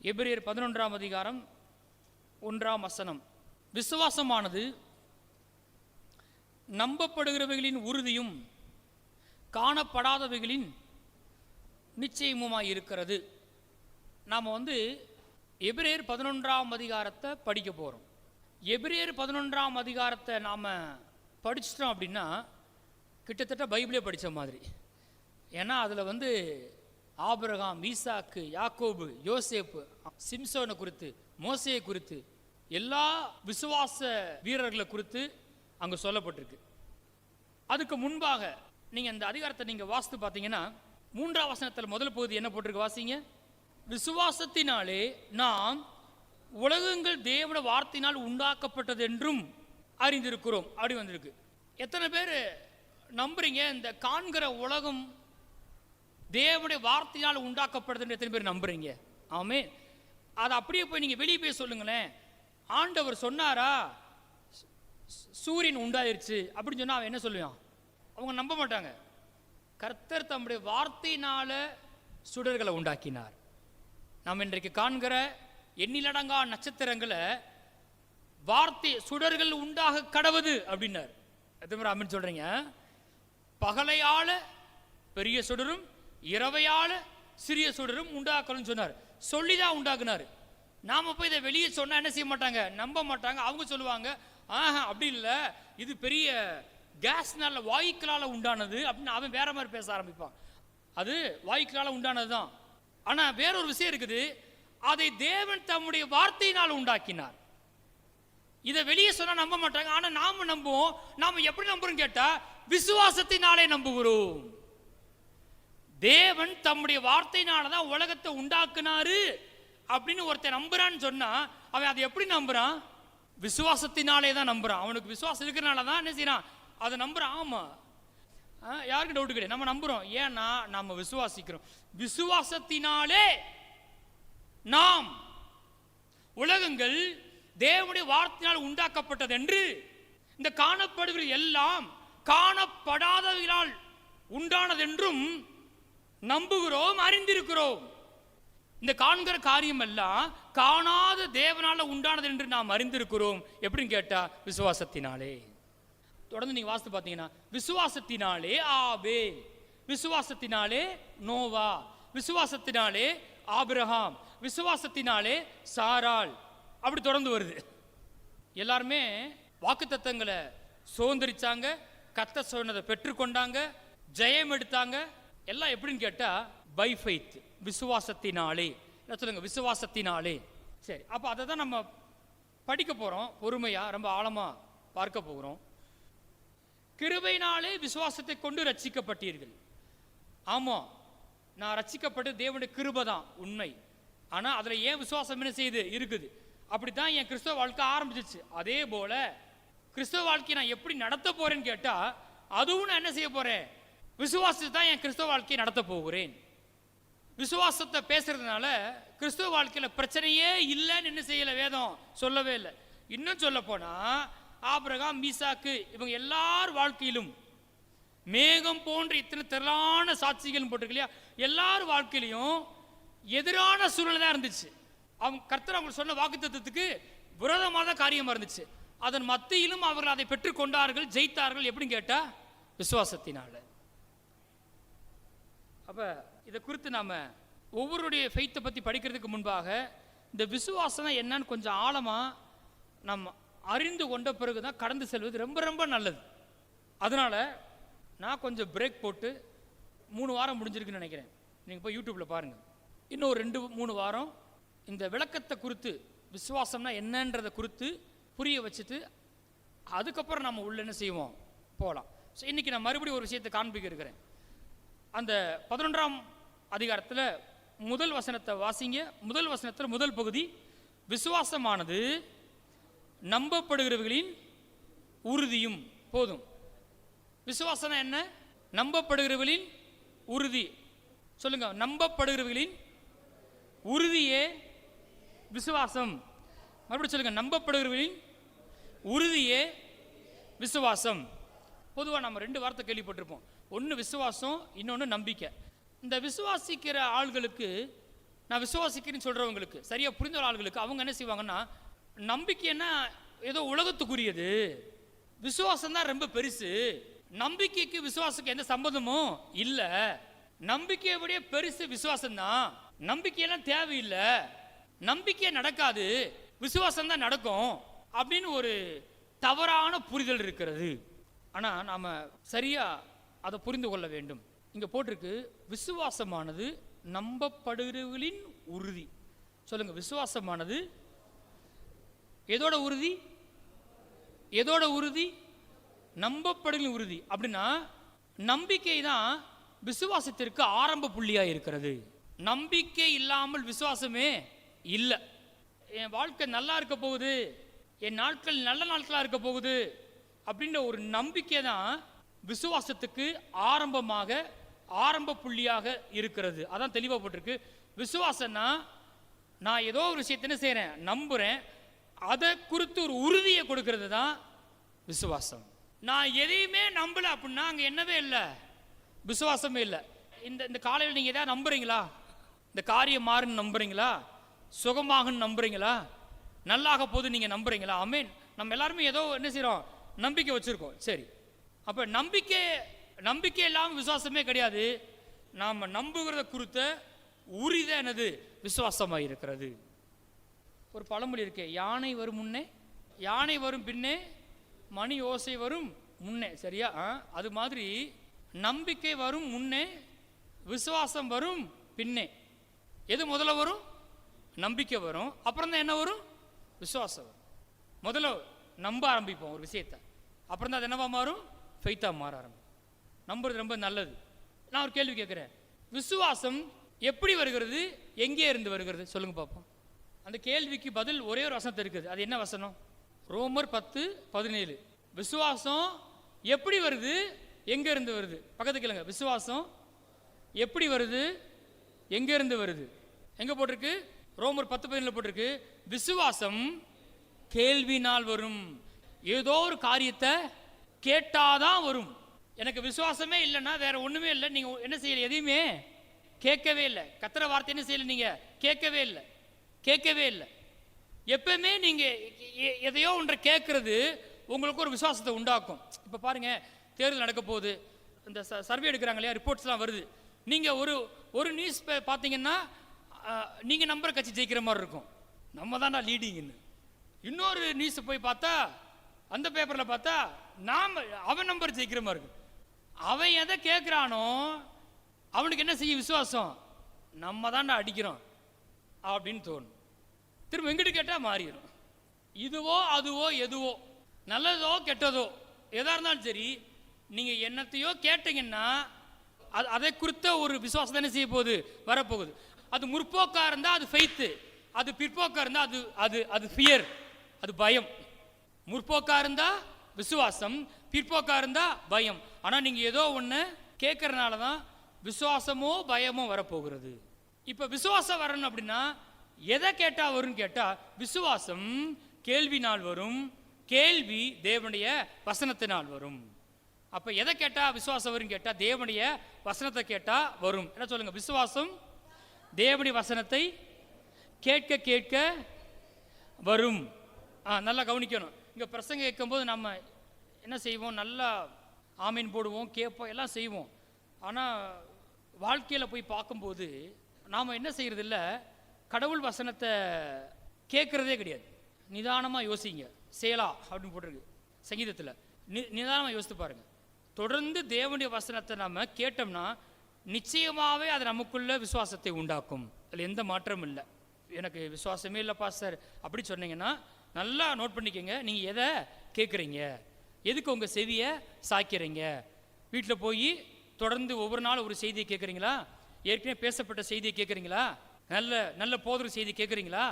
எபிரேயர் 11ஆம் அதிகாரம் 1ஆம் வசனம். விசுவாசமானது நம்பப்படுகிறவைகளின் உறுதியும் காணப்படாதவைகளின் நிச்சயமுமாய் இருக்கிறது. நாம் எபிரேயர் 11ஆம் அதிகாரத்தை படிக்க போகிறோம். எபிரேயர் 11ஆம் அதிகாரத்தை நாம் படிச்சிட்டோம் அப்படின்னா கிட்டத்தட்ட பைபிளே படித்த மாதிரி. ஏன்னா அதில் ஆபிரகாம், ஈசாக்கு, யாக்கோபு, யோசேப்பு, சிம்சோனை குறித்து, மோசேயை குறித்து, எல்லா விசுவாச வீரர்களை குறித்து அங்கே சொல்லப்பட்டிருக்கு. அதுக்கு முன்பாக நீங்கள் இந்த அதிகாரத்தை நீங்கள் வாசித்து பார்த்தீங்கன்னா 3ஆம் வசனத்தில் முதல் பகுதி என்ன போட்டிருக்கு வாசிங்க. விசுவாசத்தினாலே நாம் உலகங்கள் தேவனுடைய வார்த்தையினால் உண்டாக்கப்பட்டது என்றும் அறிந்திருக்கிறோம் அப்படி வந்திருக்கு. எத்தனை பேர் நம்புறீங்க இந்த காண்கிற உலகம் தேவனுடைய வார்த்தையால் உண்டாக்கப்படுதுன்னு எத்தனை பேர் நம்புறீங்க? ஆமே. அதை அப்படியே போய் நீங்கள் வெளியே போய் சொல்லுங்களேன். ஆண்டவர் சொன்னாரா சூரியன் உண்டாயிருச்சு அப்படின்னு சொன்னால் அவன் என்ன சொல்லுவான்? அவங்க நம்ப மாட்டாங்க. கர்த்தர் தம்முடைய வார்த்தையினால சுடர்களை உண்டாக்கினார். நாம் இன்றைக்கு காண்கிற எண்ணிலடங்கா நட்சத்திரங்களை வார்த்தை சுடர்கள் உண்டாக கடவுது அப்படின்னார். எத்தனை பேர் ஆமென் சொல்றீங்க? பகலையால பெரிய சுடரும் இரவையால சிறிய சுடரும் உண்டாக்கணும்னு சொன்னார். சொல்லிதான் உண்டாக்குனார். நாம போய் இதை வெளியே சொன்னா என்ன செய்ய மாட்டாங்க, நம்ப மாட்டாங்க. அவங்க சொல்லுவாங்க ஆஹா அப்படி இல்லை, இது பெரிய கேஸ்னால வாயுக்களால் உண்டானது அப்படின்னு அவன் வேற மாதிரி பேச ஆரம்பிப்பான். அது வாயுக்களால் உண்டானது தான். ஆனா வேறொரு விஷயம் இருக்குது, அதை தேவன் தம்முடைய வார்த்தையினால் உண்டாக்கினார். இதை வெளியே சொன்னா நம்ப மாட்டாங்க. ஆனா நாம நம்புவோம். நாம எப்படி நம்புறோம் கேட்டா விசுவாசத்தினாலே நம்புகிறோம். தேவன் தம்முடைய வார்த்தையினாலதான் உலகத்தை உண்டாக்குனாரு அப்படின்னு ஒருத்தர் நம்புறான்னு சொன்னா அவன் அதை எப்படி நம்புறான்? விசுவாசத்தினாலே தான் நம்புறான். அவனுக்கு விசுவாசம் இருக்கிறனால தான் என்ன செய்யறான், அதை நம்புறான். ஆமா, யாருக்கு டவுட் கிடையாது, நம்ம நம்புறோம். ஏன்னா நம்ம விசுவாசிக்கிறோம். விசுவாசத்தினாலே நாம் உலகங்கள் தேவனுடைய வார்த்தையினால் உண்டாக்கப்பட்டது என்று, இந்த காணப்படுகிற எல்லாம் காணப்படாதவர்களால் உண்டானது என்றும் நம்புகிறோம், அறிந்திருக்கிறோம். இந்த காண்கிற காரியம் எல்லாம் காணாத தேவனால உண்டானது என்று நாம் அறிந்திருக்கிறோம். எப்படின்னு கேட்டா விசுவாசத்தினாலே. தொடர்ந்து நீங்க வாசித்து பார்த்தீங்கன்னா விசுவாசத்தினாலே ஆபேல், விசுவாசத்தினாலே நோவா, விசுவாசத்தினாலே ஆபிரகாம், விசுவாசத்தினாலே சாராள், அப்படி தொடர்ந்து வருது. எல்லாருமே வாக்குத்தத்தங்களை சுதந்திரிச்சாங்க, கர்த்தர் சொன்னதை பெற்றுக்கொண்டாங்க, ஜெயம் எடுத்தாங்க. எல்லாம் எப்படின்னு கேட்டா பை ஃபெய்த், விசுவாசத்தினாலே. சொல்லுங்க விசுவாசத்தினாலே. சரி, அப்ப அதை தான் நம்ம படிக்க போறோம். பொறுமையா ரொம்ப ஆழமா பார்க்க போகிறோம். கிருபையினாலே விசுவாசத்தை கொண்டு ரட்சிக்கப்பட்டீர்கள். ஆமா, நான் ரட்சிக்கப்பட்டு தேவனுடைய கிருபை தான் உண்மை. ஆனா அதுல ஏன் விசுவாசம் என்ன செய்யுது இருக்குது. அப்படித்தான் என் கிறிஸ்தவ வாழ்க்கை ஆரம்பிச்சிச்சு. அதே போல கிறிஸ்தவ வாழ்க்கையை நான் எப்படி நடத்த போறேன்னு கேட்டா அதுவும் நான் என்ன செய்ய போறேன், விசுவாசத்தை தான் என் கிறிஸ்தவ வாழ்க்கையை நடத்த போகிறேன். விசுவாசத்தை பேசுறதுனால கிறிஸ்தவ வாழ்க்கையில பிரச்சனையே இல்லைன்னு என்ன செய்யல, வேதம் சொல்லவே இல்லை. இன்னும் சொல்ல போனா ஆபிரகாம், ஈசாக்கு இவங்க எல்லார் வாழ்க்கையிலும் மேகம் போன்ற இத்தனை திரளான சாட்சிகள் போட்டிருக்கு இல்லையா, எல்லார் வாழ்க்கையிலையும் எதிரான சூழ்நிலை தான் இருந்துச்சு. அவங்க கர்த்தர் அவங்க சொன்ன வாக்குத்தத்தத்துக்கு விரோதமான காரியமா இருந்துச்சு. அதன் மத்தியிலும் அவர்கள் அதை பெற்றுக் கொண்டார்கள், ஜெயித்தார்கள். எப்படின்னு கேட்டா விசுவாசத்தினால. அப்ப இதை குறித்து நாம ஒவ்வொருடைய ஃபெய்த்தை பத்தி படிக்கிறதுக்கு முன்பாக இந்த விசுவாசம் என்னன்னு கொஞ்சம் ஆழமா நம்ம அறிந்து கொண்ட பிறகுதான் கடந்து செல்வது ரொம்ப ரொம்ப நல்லது. அதனால நான் கொஞ்சம் பிரேக் போட்டு 3 வாரம் முடிஞ்சிருக்குன்னு நினைக்கிறேன். நீங்க போய் யூடியூப்ல பாருங்க. இன்னும் 2-3 வாரம் இந்த விளக்கத்தை குறித்து, விசுவாசம்னா என்னன்றதை குறித்து புரிய வச்சுட்டு அதுக்கப்புறம் நம்ம உள்ள என்ன செய்வோம், போகலாம். ஸோ இன்னைக்கு நான் மறுபடியும் ஒரு விஷயத்தை காண்பிக்க இருக்கிறேன். அந்த 11ஆம் அதிகாரத்தில் முதல் வசனத்தை வாசிங்க. முதல் வசனத்தில் முதல் பகுதி, விசுவாசமானது நம்பப்படுகிறவர்களின் உறுதியும். போதும். விசுவாசம் என்ன? நம்பப்படுகிறவர்களின் உறுதி. சொல்லுங்க, நம்பப்படுகிறவர்களின் உறுதியே விசுவாசம். மறுபடியும் சொல்லுங்க, நம்பப்படுகிறவர்களின் உறுதியே விசுவாசம். பொதுவாக நம்ம 2 வார்த்தை கேள்விப்பட்டிருப்போம். ஒன்று விசுவாசம், இன்னொன்று நம்பிக்கை. இந்த விசுவாசிக்கிற ஆள்களுக்கு நான் விசுவாசிக்கிறேன்னு சொல்றவங்களுக்கு, சரியா புரிந்த ஆளுகளுக்கு அவங்க என்ன செய்வாங்கன்னா, நம்பிக்கைன்னா ஏதோ உலகத்துக்குரியது, விசுவாசம் தான் ரொம்ப பெருசு, நம்பிக்கைக்கு விசுவாசத்துக்கு எந்த சம்பந்தமும் இல்ல, நம்பிக்கையை விட பெருசு விசுவாசம் தான், நம்பிக்கையெல்லாம் தேவையில்லை, நம்பிக்கை நடக்காது, விசுவாசம் தான் நடக்கும் அப்படின்னு ஒரு தவறான புரிதல் இருக்கிறது. ஆனா நாம சரியா அதை புரிந்து கொள்ள வேண்டும். இங்க போட்டிருக்கு, விசுவாசமானது நம்பப்படுகிறவர்களின் உறுதி. சொல்லுங்க, விசுவாசமானது எதோட உறுதி? எதோட உறுதி? நம்பப்படுகிற உறுதி. அப்படின்னா நம்பிக்கை தான் விசுவாசத்திற்கு ஆரம்ப புள்ளியா இருக்கிறது. நம்பிக்கை இல்லாமல் விசுவாசமே இல்லை. என் வாழ்க்கை நல்லா இருக்க போகுது, என் நாட்கள் நல்ல நாட்களா இருக்க போகுது அப்படின்ற ஒரு நம்பிக்கை தான் விசுவாசத்துக்கு ஆரம்ப புள்ளியாக இருக்கிறது. அதான் தெளிவாக போட்டிருக்கு. விசுவாசம்னா நான் ஏதோ ஒரு விஷயத்தை என்ன செய்கிறேன், நம்புகிறேன், அதை குறித்து ஒரு உறுதியை கொடுக்கறது தான் விசுவாசம். நான் எதையுமே நம்பலை அப்படின்னா அங்கே என்னவே இல்லை, விசுவாசமே இல்லை. இந்த காலையில் நீங்கள் எதாவது நம்புறீங்களா? இந்த காரியம் மாறுன்னு நம்புறீங்களா? சுகமாகன்னு நம்புறீங்களா? நல்லாக போது நீங்கள் நம்புறீங்களா? ஆமென். நம்ம எல்லாருமே ஏதோ என்ன செய்கிறோம், நம்பிக்கை வச்சுருக்கோம். சரி, அப்போ நம்பிக்கை இல்லாமல் விசுவாசமே கிடையாது. நாம் நம்புகிறத குறித்த உறுதி என்னது? விசுவாசமாக இருக்கிறது. ஒரு பழமொழி இருக்கு, யானை வரும் முன்னே, யானை வரும் பின்னே, மணி ஓசை வரும் முன்னே. சரியா? அது மாதிரி நம்பிக்கை வரும் முன்னே, விசுவாசம் வரும் பின்னே. எது முதல்ல வரும்? நம்பிக்கை வரும், அப்புறம் தான் என்ன வரும்? விசுவாசம் வரும். முதல்ல நம்ப ஆரம்பிப்போம் ஒரு விஷயத்தை, அப்புறம் தான் அது என்னவா மாறும்? ஃபெய்த்தா மாற ஆரம்பிக்கும். நம்புறது ரொம்ப நல்லது. நான் ஒரு கேள்வி கேட்குறேன், விசுவாசம் எப்படி வருகிறது, எங்கே இருந்து வருகிறது? சொல்லுங்க பார்ப்போம். அந்த கேள்விக்கு பதில் ஒரே ஒரு வசனத்தை இருக்குது. அது என்ன வசனம்? ரோமர் 10:17. விசுவாசம் எப்படி வருது, எங்க இருந்து வருது? பக்கத்து கேளுங்க. விசுவாசம் எப்படி வருது, எங்க இருந்து வருது? எங்க போட்டிருக்கு? ரோமர் 10:17 போட்டிருக்கு, விசுவாசம் கேள்வினால் வரும். ஏதோ ஒரு காரியத்தை கேட்டாதான் வரும். எனக்கு விசுவாசமே இல்லைன்னா வேற ஒண்ணுமே இல்லை, நீங்க என்ன செய்யல, எதையுமே கேட்கவே இல்லை. கத்திர வார்த்தை என்ன செய்யல, நீங்க கேட்கவே இல்லை. எப்பவுமே நீங்க எதையோ ஒன்றை கேட்கறது உங்களுக்கு ஒரு விசுவாசத்தை உண்டாக்கும். இப்ப பாருங்க, தேர்தல் நடக்க போகுது, இந்த சர்வே எடுக்கிறாங்க இல்லையா, ரிப்போர்ட்ஸ்லாம் வருது. நீங்க ஒரு நியூஸ் பார்த்தீங்கன்னா நீங்க நம்புற கட்சி ஜெயிக்கிற மாதிரி இருக்கும், நம்ம தான்டா லீடிங்னு. இன்னொரு நியூஸ் போய் பார்த்தா, அந்த பேப்பர்ல பார்த்தா அவன் நம்பர் ஜெயிக்கிற மாதிரி இருக்கு. அவன் எதை கேட்கிறானோ அவனுக்கு என்ன செய்ய விசுவாசம், நம்ம தான்டா அடிக்கிறோம் அப்படின்னு தோணும். திரும்ப எங்கிட்ட கேட்டா மாறிடும். இதுவோ அதுவோ எதுவோ, நல்லதோ கெட்டதோ எதா இருந்தாலும் சரி, நீங்க என்னத்தையோ கேட்டீங்கன்னா அதை குறித்த ஒரு விசுவாசம் தானே செய்ய போகுது, வரப்போகுது. அது முற்போக்கா இருந்தா அது ஃபெய்த், அது பிற்போக்கா இருந்தா அது ஃபியர், அது பயம். முற்போக்கா இருந்தா விசுவாசம், பிற்போக்கா இருந்தா பயம். ஆனா நீங்க ஏதோ ஒண்ணு கேட்கறதுனால தான் விசுவாசமோ பயமோ வரப்போகிறது. இப்ப விசுவாசம் வரணும் அப்படின்னா எதை கேட்டா வரும் கேட்டா, விசுவாசம் கேள்வினால் வரும், கேள்வி தேவனுடைய வசனத்தினால் வரும். அப்ப எதை கேட்டா விசுவாசம் வரும் கேட்டா, தேவனுடைய வசனத்தை கேட்டா வரும். என்ன சொல்லுங்க? விசுவாசம் தேவனுடைய வசனத்தை கேட்க கேட்க வரும். நல்லா கவனிக்கணும். இங்க பிரசங்க கேட்கும்போது நம்ம என்ன செய்வோம், நல்லா ஆமீன் போடுவோம், கேட்போம், எல்லாம் செய்வோம். ஆனா வாழ்க்கையில போய் பார்க்கும்போது நாம என்ன செய்யறது இல்லை, கடவுள் வசனத்தை கேட்கறதே கிடையாது. நிதானமா யோசிங்க. சேலா அப்படின்னு போட்டிருக்கு சங்கீதத்தில். நிதானமா யோசித்து பாருங்க. தொடர்ந்து தேவனுடைய வசனத்தை நம்ம கேட்டோம்னா நிச்சயமாவே அது நமக்குள்ள விசுவாசத்தை உண்டாக்கும். அதில் எந்த மாற்றமும் இல்லை. எனக்கு விசுவாசமே இல்லை பாஸ்டர் அப்படி சொன்னீங்கன்னா நல்லா நோட் பண்ணிக்கோங்க. நீங்க எதை கேட்குறீங்க, எதுக்கு உங்க செவியை சாய்க்கிறீங்க? வீட்டில் போய் தொடர்ந்து ஒவ்வொரு நாளும் ஒரு செய்தியை கேட்குறீங்களா? ஏற்கனவே பேசப்பட்ட செய்தியை கேட்குறீங்களா? நல்ல போதர் செய்தி கேட்குறீங்களா?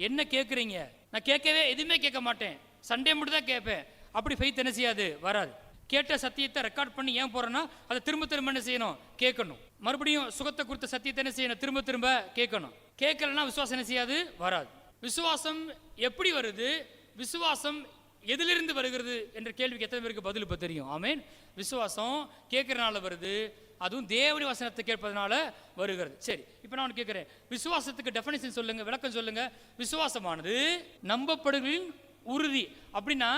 என்ன கேட்குறீங்க? நான் கேட்கவே எதுவுமே கேட்க மாட்டேன், சண்டே மட்டும் தான் கேட்பேன், அப்படி ஃபெய்த் என்ன செய்யாது, வராது. கேட்ட சத்தியத்தை ரெக்கார்ட் பண்ணி ஏன் போறேன்னா அதை திரும்ப என்ன செய்யணும், கேட்கணும். மறுபடியும் சுகத்தை குறித்த சத்தியத்தை என்ன செய்யணும், திரும்ப கேட்கணும். கேட்கலன்னா விசுவாசம் என்ன செய்யாது, வராது. விசுவாசம் எப்படி வருது, விசுவாசம் எதிலிருந்து வருகிறது என்ற கேள்விக்கு எத்தனை பேருக்கு பதில் இப்போ தெரியும்? ஆமேன். விசுவாசம் கேட்கறனால வருது, அதுவும் தேவனுடைய வசனத்தை கேட்பதனால வருகிறது. சரி, இப்போ நான் கேட்கிறேன், விசுவாசத்துக்கு டெஃபினிஷன் சொல்லுங்க, விளக்கம் சொல்லுங்க. விசுவாசமானது நம்பப்படுகளின் உறுதி. அப்படின்னா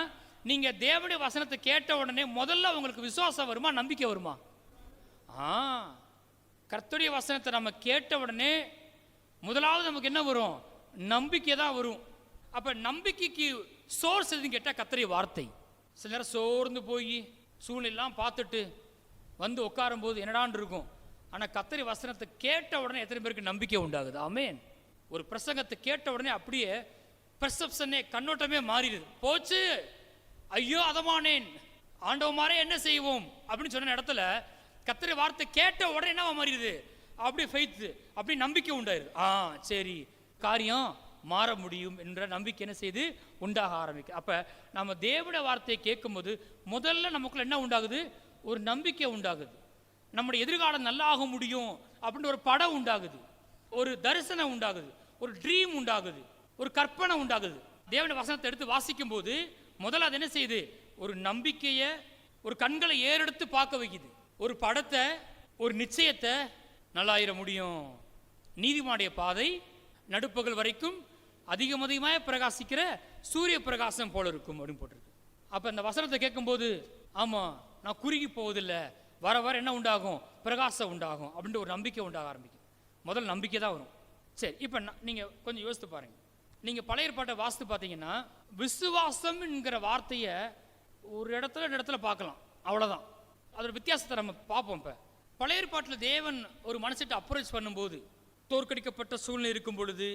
நீங்க தேவனுடைய வசனத்தை கேட்ட உடனே முதல்ல உங்களுக்கு விசுவாசம் வருமா, நம்பிக்கை வருமா? கர்த்தருடைய வசனத்தை நம்ம கேட்ட உடனே முதலாவது நமக்கு என்ன வரும்? நம்பிக்கை தான் வரும். அப்ப நம்பிக்கைக்கு சோர்ஸ் எதுன்னு கேட்டால் கர்த்தருடைய வார்த்தை. சில நேரம் சோர்ந்து போய் சூழ்நிலாம் பார்த்துட்டு வந்து உட்காரும் போது என்னடான் இருக்கும். ஆனால் கர்த்தருடைய வசனத்தை கேட்ட உடனே எத்தனை பேருக்கு நம்பிக்கை உண்டாகுது? ஆமென். ஒரு பிரசங்கத்தை கேட்ட உடனே அப்படியே பெர்செப்ஷனே, கண்ணோட்டமே மாறிடுது. போச்சு, ஐயோ அதமானேன், ஆண்டவமாரே என்ன செய்வோம் அப்படின்னு சொன்ன இடத்துல கர்த்தருடைய வார்த்தை கேட்ட உடனே என்ன மாறிடுது? அப்படியே ஃபெய்த், அப்படி நம்பிக்கை உண்டாயிருது. சரி, காரியம் மாற முடியும் என்ற நம்பிக்கை என்ன செய்து உண்டாக ஆரம்பிக்கும். அப்ப நம்ம தேவனுடைய வார்த்தையை கேட்கும்போது முதல்ல நமக்குள்ள என்ன உண்டாகுது? ஒரு நம்பிக்கை உண்டாகுது. நம்முடைய எதிர்காலம் நல்லா ஆக முடியும் அப்படின்னு ஒரு படம் உண்டாகுது, ஒரு தரிசனம் உண்டாகுது, ஒரு ட்ரீம் உண்டாகுது, ஒரு கற்பனை உண்டாகுது. தேவனுடைய வசனத்தை எடுத்து வாசிக்கும் போது முதல்ல அது என்ன செய்யுது? ஒரு நம்பிக்கையை, ஒரு கண்களை ஏறெடுத்து பார்க்க வைக்குது, ஒரு படத்தை, ஒரு நிச்சயத்தை. நல்லாயிர முடியும், நீதிமானுடைய பாதை நடுப்பகல் வரைக்கும் அதிகமாக பிரகாசிக்கிற சூரிய பிரகாசம் போல இருக்கும் அப்படின்னு போட்டிருக்கு. அப்ப இந்த வசனத்தை கேட்கும்போது ஆமா, நான் குறுகி போவதில்லை, வர வர என்ன உண்டாகும்? பிரகாசம் உண்டாகும் அப்படின்ற ஒரு நம்பிக்கை உண்டாக ஆரம்பிக்கும். முதல் நம்பிக்கை தான் வரும். சரி, இப்போ நீங்கள் கொஞ்சம் யோசித்து பாருங்க. நீங்கள் பழைய ஏற்பாட்டை வாசித்து பார்த்தீங்கன்னா விசுவாசம் என்கிற வார்த்தையை ஒரு இடத்துல பார்க்கலாம், அவ்வளோதான். அதோட வித்தியாசத்தை நம்ம பார்ப்போம். இப்போ பழைய ஏற்பாட்டில் தேவன் ஒரு மனுஷத்தை அப்ரோச் பண்ணும்போது, தோற்கடிக்கப்பட்ட சூழ்நிலை இருக்கும் பொழுது,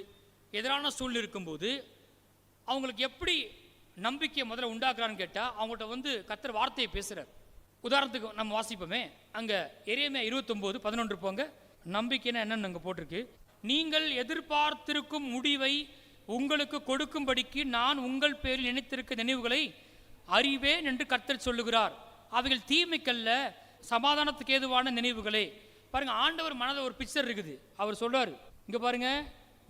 எதிரான சூழ்நிலை இருக்கும்போது அவங்களுக்கு எப்படி நம்பிக்கையை முதல்ல உண்டாக்குறான்னு கேட்டால் அவங்கள்ட்ட வந்து கர்த்தர் வார்த்தையை பேசுகிறார். உதாரணத்துக்கு நம்ம வாசிப்போமே, அங்கே எரேமியா 29:11 போங்க. நம்பிக்கைன்னா என்னன்னு அங்கே போட்டிருக்கு. நீங்கள் எதிர்பார்த்திருக்கும் முடிவை உங்களுக்கு கொடுக்கும்படிக்கு நான் உங்கள் பேரில் நினைத்திருக்க நினைவுகளை அறிவேன் என்று கர்த்தர் சொல்லுகிறார். அவைகள் தீமைக்கல்ல, சமாதானத்துக்கு ஏதுவான நினைவுகளே. பாருங்க, ஆண்டவர் மனதில் ஒரு பிக்சர் இருக்குது. அவர் சொல்றாரு, இங்க பாருங்க,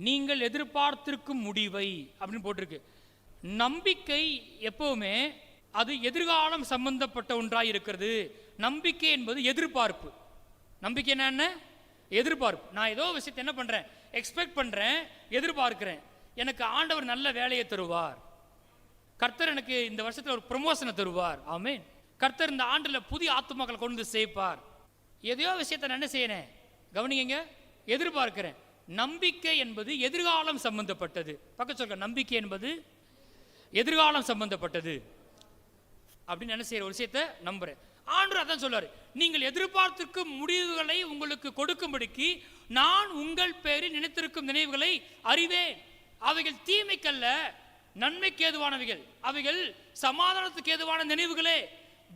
நீங்கள் எதிர்பார்த்திருக்கும் முடிவை அப்படின்னு போட்டிருக்கு. நம்பிக்கை எப்பவுமே அது எதிர்காலம் சம்பந்தப்பட்ட ஒன்றாய் இருக்கிறது. நம்பிக்கை என்பது எதிர்பார்ப்பு. நம்பிக்கை என்ன? எதிர்பார்ப்பு. நான் ஏதோ விஷயத்தை என்ன பண்றேன்? எக்ஸ்பெக்ட் பண்றேன், எதிர்பார்க்கிறேன். எனக்கு ஆண்டவர் நல்ல வேலையை தருவார், கர்த்தர் எனக்கு இந்த வருஷத்துல ஒரு ப்ரமோஷனை தருவார், ஆமென், கர்த்தர் இந்த ஆண்டுல புதிய ஆத்துமாக்களை கொண்டு வந்து சேர்ப்பார். எதையோ விஷயத்தை நான் என்ன செய்யறேன்? கவனிங்க, எதிர்பார்க்கிறேன். நம்பிக்கை என்பது எதிர்காலம் சம்பந்தப்பட்டது. பக்கத்து சொல்ற, நம்பிக்கை என்பது எதிர்காலம் சம்பந்தப்பட்டது அப்படின்னு என்ன செய்யற ஒரு விஷயத்தை நம்புறேன். ஆண்டவர் அதான் சொல்றாரு, நீங்கள் எதிர்பார்த்திருக்கும் முடிவுகளை உங்களுக்கு கொடுக்கும்படிக்கு நான் உங்கள் பேரில் நினைத்திருக்கும் நினைவுகளை அறிவேன். அவைகள் தீமைக்கல்ல, நன்மைக்கு ஏதுவானவைகள், அவைகள் சமாதானத்துக்கு ஏதுவான நினைவுகளே.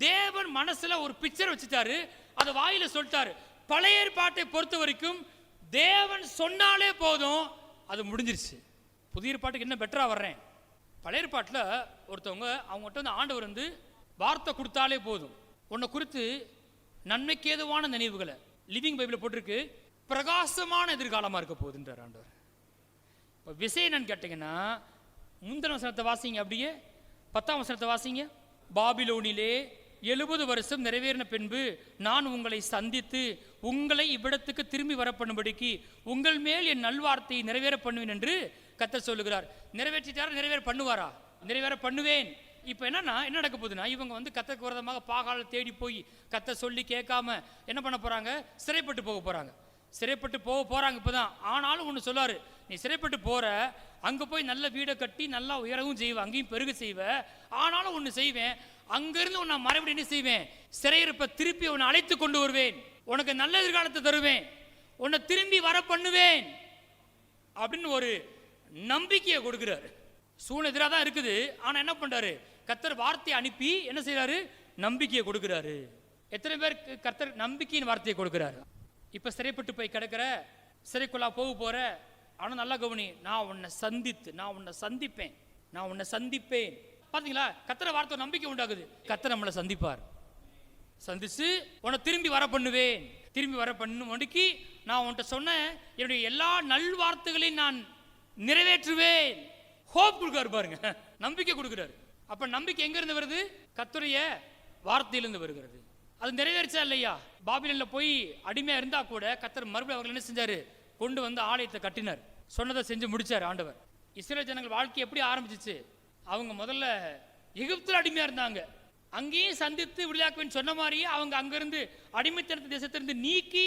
தேவன் மனசுல ஒரு பிக்சர் வச்சுட்டாரு, அதை வாயில சொல்லிட்டாரு. பழைய ஏற்பாட்டை பொறுத்த வரைக்கும் தேவன் சொன்னாலே போதும், அது முடிஞ்சிருச்சு. புதிய ஏற்பாட்டுக்கு என்ன பெட்டரா வர்றேன்? பழைய ஏற்பாட்டில் ஒருத்தவங்க அவங்ககிட்ட வந்து ஆண்டவர் வந்து வார்த்தை கொடுத்தாலே போதும், உன்னை குறித்து நன்மைக்கு ஏதுவான நினைவுகளை, லிவிங் பைபிள் போட்டிருக்கு, பிரகாசமான எதிர்காலமாக இருக்க போகுதுன்றார் ஆண்டவர். இப்போ விஷயம் என்னன்னு கேட்டீங்கன்னா, முந்தின வசனத்தை வாசிங்க, அப்படியே 10ஆம் வசனத்தை வாசிங்க. பாபிலோனிலே 70 வருஷம் நிறைவேறின பின்பு நான் உங்களை சந்தித்து உங்களை இவ்விடத்துக்கு திரும்பி வர பண்ணும்படிக்கு உங்கள் மேல் என் நல்வார்த்தையை நிறைவேற பண்ணுவேன் என்று கர்த்தர் சொல்லுகிறார். நிறைவேற்றிட்டாரா? நிறைவேற பண்ணுவாரா? நிறைவேற பண்ணுவேன். இப்போ என்னன்னா என்ன நடக்க போகுதுன்னா, இவங்க வந்து கர்த்தருக்கு விரோதமாக பாகாலை தேடி போய் கர்த்தர் சொல்லி கேட்காம என்ன பண்ண போறாங்க? சிறைப்பட்டு போக போறாங்க. சிறைப்பட்டு போக போறாங்க இப்போதான். ஆனாலும் ஒன்று சொல்லாரு, நீ சிறைப்பட்டு போற, அங்கே போய் நல்ல வீடை கட்டி நல்லா உயரவும் செய்வேன், அங்கேயும் பெருக செய்வேன். ஆனாலும் ஒன்று செய்வேன், அங்கிருந்து உன்னை மறுபடியும் என்ன செய்வேன்? சிறையிருப்ப திருப்பி உன்னை அழைத்து கொண்டு வருவேன், உனக்கு நல்ல எதிர்காலத்தை தருவேன், உன்னை திரும்பி வர பண்ணுவேன் அப்படின்னு ஒரு நம்பிக்கையை கொடுக்கிறாரு. சூழ்நிலை எதிராக தான் இருக்குது, ஆனா என்ன பண்றாரு? கர்த்தர் வார்த்தையை அனுப்பி என்ன செய்யறாரு? நம்பிக்கையை கொடுக்கிறாரு. எத்தனை பேருக்கு கர்த்தர் நம்பிக்கையின் வார்த்தையை கொடுக்கிறாரு? இப்ப சிறைப்பட்டு போய் கிடக்கிற, சிறைக்குள்ளா போற, ஆனா நல்லா கவனி, நான் உன்னை சந்திப்பேன், நான் உன்னை சந்திப்பேன். பாத்தீங்களா? கர்த்தர் வார்த்தை நம்பிக்கை உண்டாகுது. கர்த்தர் நம்மளை சந்திப்பார், சந்திச்சு உன்னை திரும்பி வர பண்ணுவேன், திரும்பி வர பண்ணும்படிக்கு நான் உன்கிட்ட சொன்ன என்னுடைய எல்லா நல்வார்த்தைகளையும் நான் நிறைவேற்றுவேன். ஹோப் கொடுக்காரு பாருங்க, நம்பிக்கை கொடுக்கிறாரு. அப்ப நம்பிக்கை எங்க இருந்து வருது? கர்த்தருடைய வார்த்தையிலிருந்து வருகிறது. அது நிறைவேறிச்சா இல்லையா? பாபிலோன்ல போய் அடிமையா இருந்தா கூட கர்த்தர் மறுபடியும் அவர்கள் என்ன செஞ்சாரு? கொண்டு வந்து ஆலயத்தை கட்டினார். சொன்னதை செஞ்சு முடிச்சார் ஆண்டவர். இஸ்ரவேல் ஜனங்கள் வாழ்க்கை எப்படி ஆரம்பிச்சிச்சு? அவங்க முதல்ல எகிப்துல அடிமையா இருந்தாங்க. அங்கேயும் சந்தித்து விடுதலையாக்குவேன்னு சொன்ன மாதிரியே அவங்க அங்கிருந்து அடிமைத்தனத்து தேசத்திலிருந்து நீக்கி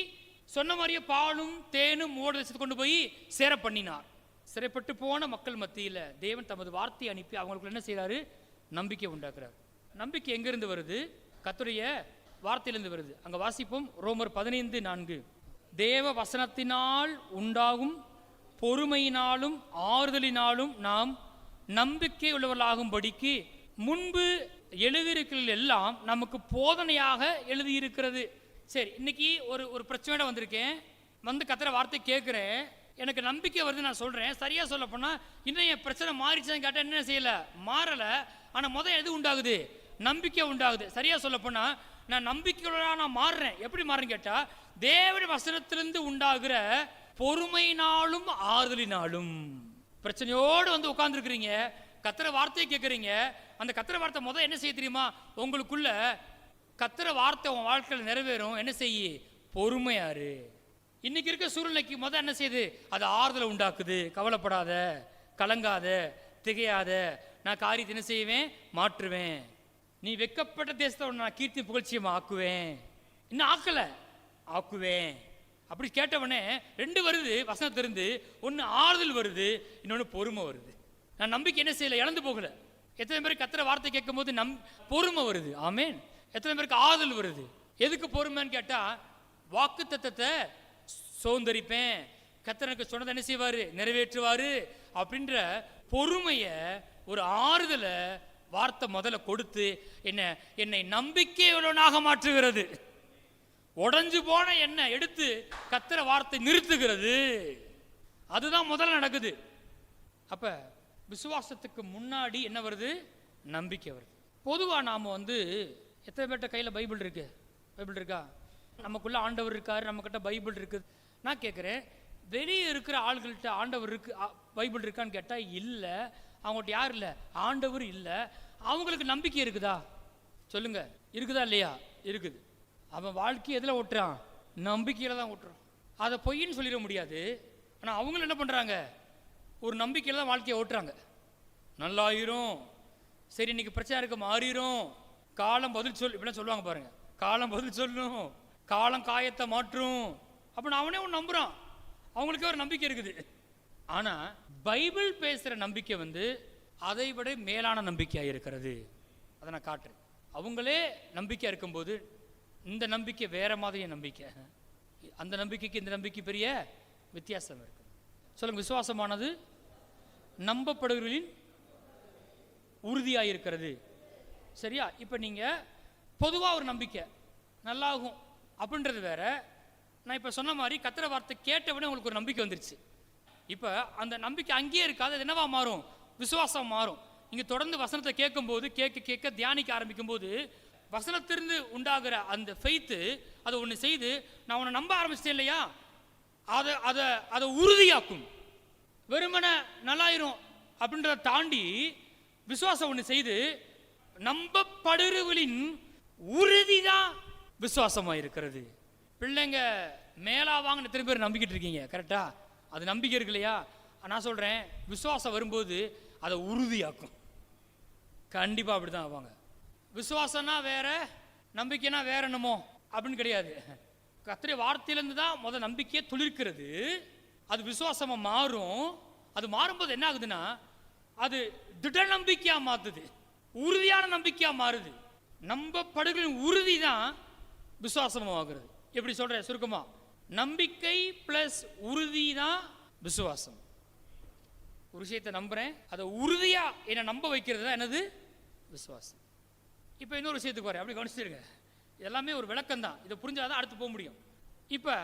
சொன்ன மாதிரியே பாலும் தேனும் ஓட தேசத்தை கொண்டு போய் சேர பண்ணினார். சிறைப்பட்டு போன மக்கள் மத்தியில் தேவன் தமது வார்த்தையை அனுப்பி அவங்களுக்கு என்ன செய்யறாரு? நம்பிக்கை உண்டாக்குறார். நம்பிக்கை எங்கிருந்து வருது? கர்த்தருடைய வார்த்தையிலிருந்து வருது. அங்க வாசிப்போம், ரோமர் 15:4. தேவ வசனத்தினால் உண்டாகும் பொறுமையினாலும் ஆறுதலினாலும் நாம் நம்பிக்கை உள்ளவர்களாகும்படிக்கு முன்பு எழுதியிருக்கிறது எல்லாம் நமக்கு போதனையாக எழுதியிருக்கிறது. சரி, இன்னைக்கு ஒரு பிரச்சனையோட வந்திருக்கேன். வந்து கர்த்தர் வார்த்தை கேட்குறேன், எனக்கு நம்பிக்கை வருது, நான் சொல்றேன். சரியா சொல்ல போனா இன்னும் என் பிரச்சனை மாறிச்சான்னு கேட்டால் என்ன செய்யல? மாறல. ஆனா முதல் எது உண்டாகுது? நம்பிக்கை உண்டாகுது. சரியா சொல்ல போனா நான் நம்பிக்கையோட நான் மாறுறேன். எப்படி மாறுறேன்னு கேட்டா, தேவனுடைய வசனத்திலிருந்து உண்டாகிற பொறுமையினாலும் ஆறுதலினாலும். பிரச்சனையோடு வந்து உட்கார்ந்துருக்கிறீங்க, கர்த்தர் வார்த்தையை கேட்குறீங்க. அந்த கர்த்தர் வார்த்தை முதல் என்ன செய்ய தெரியுமா? உங்களுக்குள்ள கர்த்தர் வார்த்தை உன் வாழ்க்கையில் நிறைவேறும். என்ன செய்ய? பொறுமையாரு. இன்னைக்கு இருக்க சூழ்நிலைக்கு முதல் என்ன செய்யுது? அது ஆறுதலை உண்டாக்குது. கவலைப்படாத, கலங்காத, திகையாத, நான் காரியத்தை என்ன செய்வேன்? மாற்றுவேன். நீ வெக்கப்பட்ட தேசத்தை நான் கீர்த்தி புகழ்ச்சியமா ஆக்குவேன். இன்னும் ஆக்கல, ஆக்குவேன். அப்படி கேட்டவனே ரெண்டு வருது வசனத்திலிருந்து. ஒன்று ஆறுதல் வருது, இன்னொன்று பொறுமை வருது. நான் நம்பிக்கை என்ன செய்யல? இழந்து போகல. எத்தனை பேருக்கு கர்த்தர் வார்த்தை கேட்கும் போது பொறுமை வருது? ஆமேன். எத்தனை பேருக்கு ஆறுதல் வருது? எதுக்கு பொறுமைன்னு கேட்டா, வாக்கு தத்தத்தை சோந்தரிப்பேன், கர்த்தர் எனக்கு சொன்னதை என்ன செய்வாரு? நிறைவேற்றுவாரு அப்படின்ற பொறுமைய, ஒரு ஆறுதலை வார்த்தை முதல்ல கொடுத்து என்னை நம்பிக்கையுள்ளவனாக மாற்றுகிறது. உடைஞ்சு போன என்ன எடுத்து கர்த்தர் வார்த்தை நிறுத்துகிறது. அதுதான் முதல்ல நடக்குது. அப்ப விசுவாசத்துக்கு முன்னாடி என்ன வருது? நம்பிக்கை வருது. பொதுவா நாம எத்தனை பேர்ட்ட கையில பைபிள் இருக்கு? பைபிள் இருக்கா? நமக்குள்ள ஆண்டவர் இருக்காரு, நம்ம கிட்ட பைபிள் இருக்கு. நான் கேட்கிறேன், வெளியே இருக்கிற ஆள்கள்கிட்ட ஆண்டவர் இருக்கு, பைபிள் இருக்கான்னு கேட்டா இல்ல. அவங்கள்ட்ட யார் இல்ல? ஆண்டவர் இல்ல. அவங்களுக்கு நம்பிக்கை இருக்குதா? சொல்லுங்க, இருக்குதா இல்லையா? இருக்குது. அவன் வாழ்க்கை எதில் ஓட்டுறான்? நம்பிக்கையில தான் ஓட்டுறான். அதை பொய்ன்னு சொல்லிட முடியாது. ஆனால் அவங்களும் என்ன பண்ணுறாங்க? ஒரு நம்பிக்கையில் தான் வாழ்க்கையை ஓட்டுறாங்க. நல்லாயிரும், சரி இன்னைக்கு பிரச்சனை இருக்க மாறிடும், காலம் பதில் இப்படிலாம் சொல்லுவாங்க பாருங்க. காலம் பதில் சொல்லும், காலம் காயத்தை மாற்றும் அப்படின்னு அவனே ஒன்று நம்புறான். அவங்களுக்கே ஒரு நம்பிக்கை இருக்குது. ஆனால் பைபிள் பேசுகிற நம்பிக்கை அதை விட மேலான நம்பிக்கையாக இருக்கிறது. அதை நான் காட்டுறேன். அவங்களே நம்பிக்கை இருக்கும்போது இந்த நம்பிக்கை வேற மாதிரியான நம்பிக்கை. அந்த நம்பிக்கைக்கு இந்த நம்பிக்கை பெரிய வித்தியாசம் இருக்கு. சொல்லுங்க, விசுவாசமானது நம்பப்படுகளின் உறுதியாக இருக்கிறது. சரியா? இப்போ நீங்கள் பொதுவாக ஒரு நம்பிக்கை நல்லாகும் அப்படின்றது வேற. நான் இப்போ சொன்ன மாதிரி கர்த்தர் வார்த்தை கேட்டவுடனே உங்களுக்கு ஒரு நம்பிக்கை வந்துருச்சு. இப்போ அந்த நம்பிக்கை அங்கேயே இருக்காது, அது என்னவா மாறும்? விசுவாசம் மாறும். நீங்கள் தொடர்ந்து வசனத்தை கேட்கும்போது, கேட்க தியானிக்க ஆரம்பிக்கும் போது, வசனத்திலிருந்து உண்டாகிற அந்த ஃபெய்த்து அதை ஒன்று செய்து, நான் உன்னை நம்ப ஆரம்பிச்சிட்டேன் இல்லையா, அதை உறுதியாக்கும். வெறுமனை நல்லாயிரும் அப்படின்றத தாண்டி விசுவாசம் ஒன்று செய்து, நம்பப்படுகளின் உறுதி தான் விசுவாசமாக இருக்கிறது. பிள்ளைங்க மேலா வாங்க எத்தனை பேர் நம்பிக்கிட்டு இருக்கீங்க? கரெக்டா? அது நம்பிக்கை இருக்கு இல்லையா? நான் சொல்கிறேன், விசுவாசம் வரும்போது அதை உறுதியாக்கும். கண்டிப்பாக அப்படி தான் ஆவாங்க. விசுவாசம்னா வேற, நம்பிக்கைனா வேற என்னமோ அப்படின்னு கிடையாது. கர்த்தருடைய வார்த்தையிலேருந்து தான் முதல் நம்பிக்கையை துளிர்க்கிறது. அது விசுவாசமாக மாறும். அது மாறும்போது என்ன ஆகுதுன்னா, அது திட நம்பிக்கையாக மாற்றுது, உறுதியான நம்பிக்கையாக மாறுது. நம்பப்படுகிற உறுதி தான் விசுவாசமாக ஆகுறது. எப்படி சொல்கிறேன் சுருக்கமா? நம்பிக்கை பிளஸ் உறுதி தான் விசுவாசம். ஒரு விஷயத்தை நம்புறேன், அதை உறுதியா என்னை நம்ப வைக்கிறது தான் என்னது? விசுவாசம். இப்போ இன்னொரு விஷயத்துக்கு வரேன், அப்படி கவனிச்சிருங்க. எல்லாமே ஒரு விளக்கம் தான். இதை புரிஞ்சாதான் அடுத்து போக முடியும். இப்போ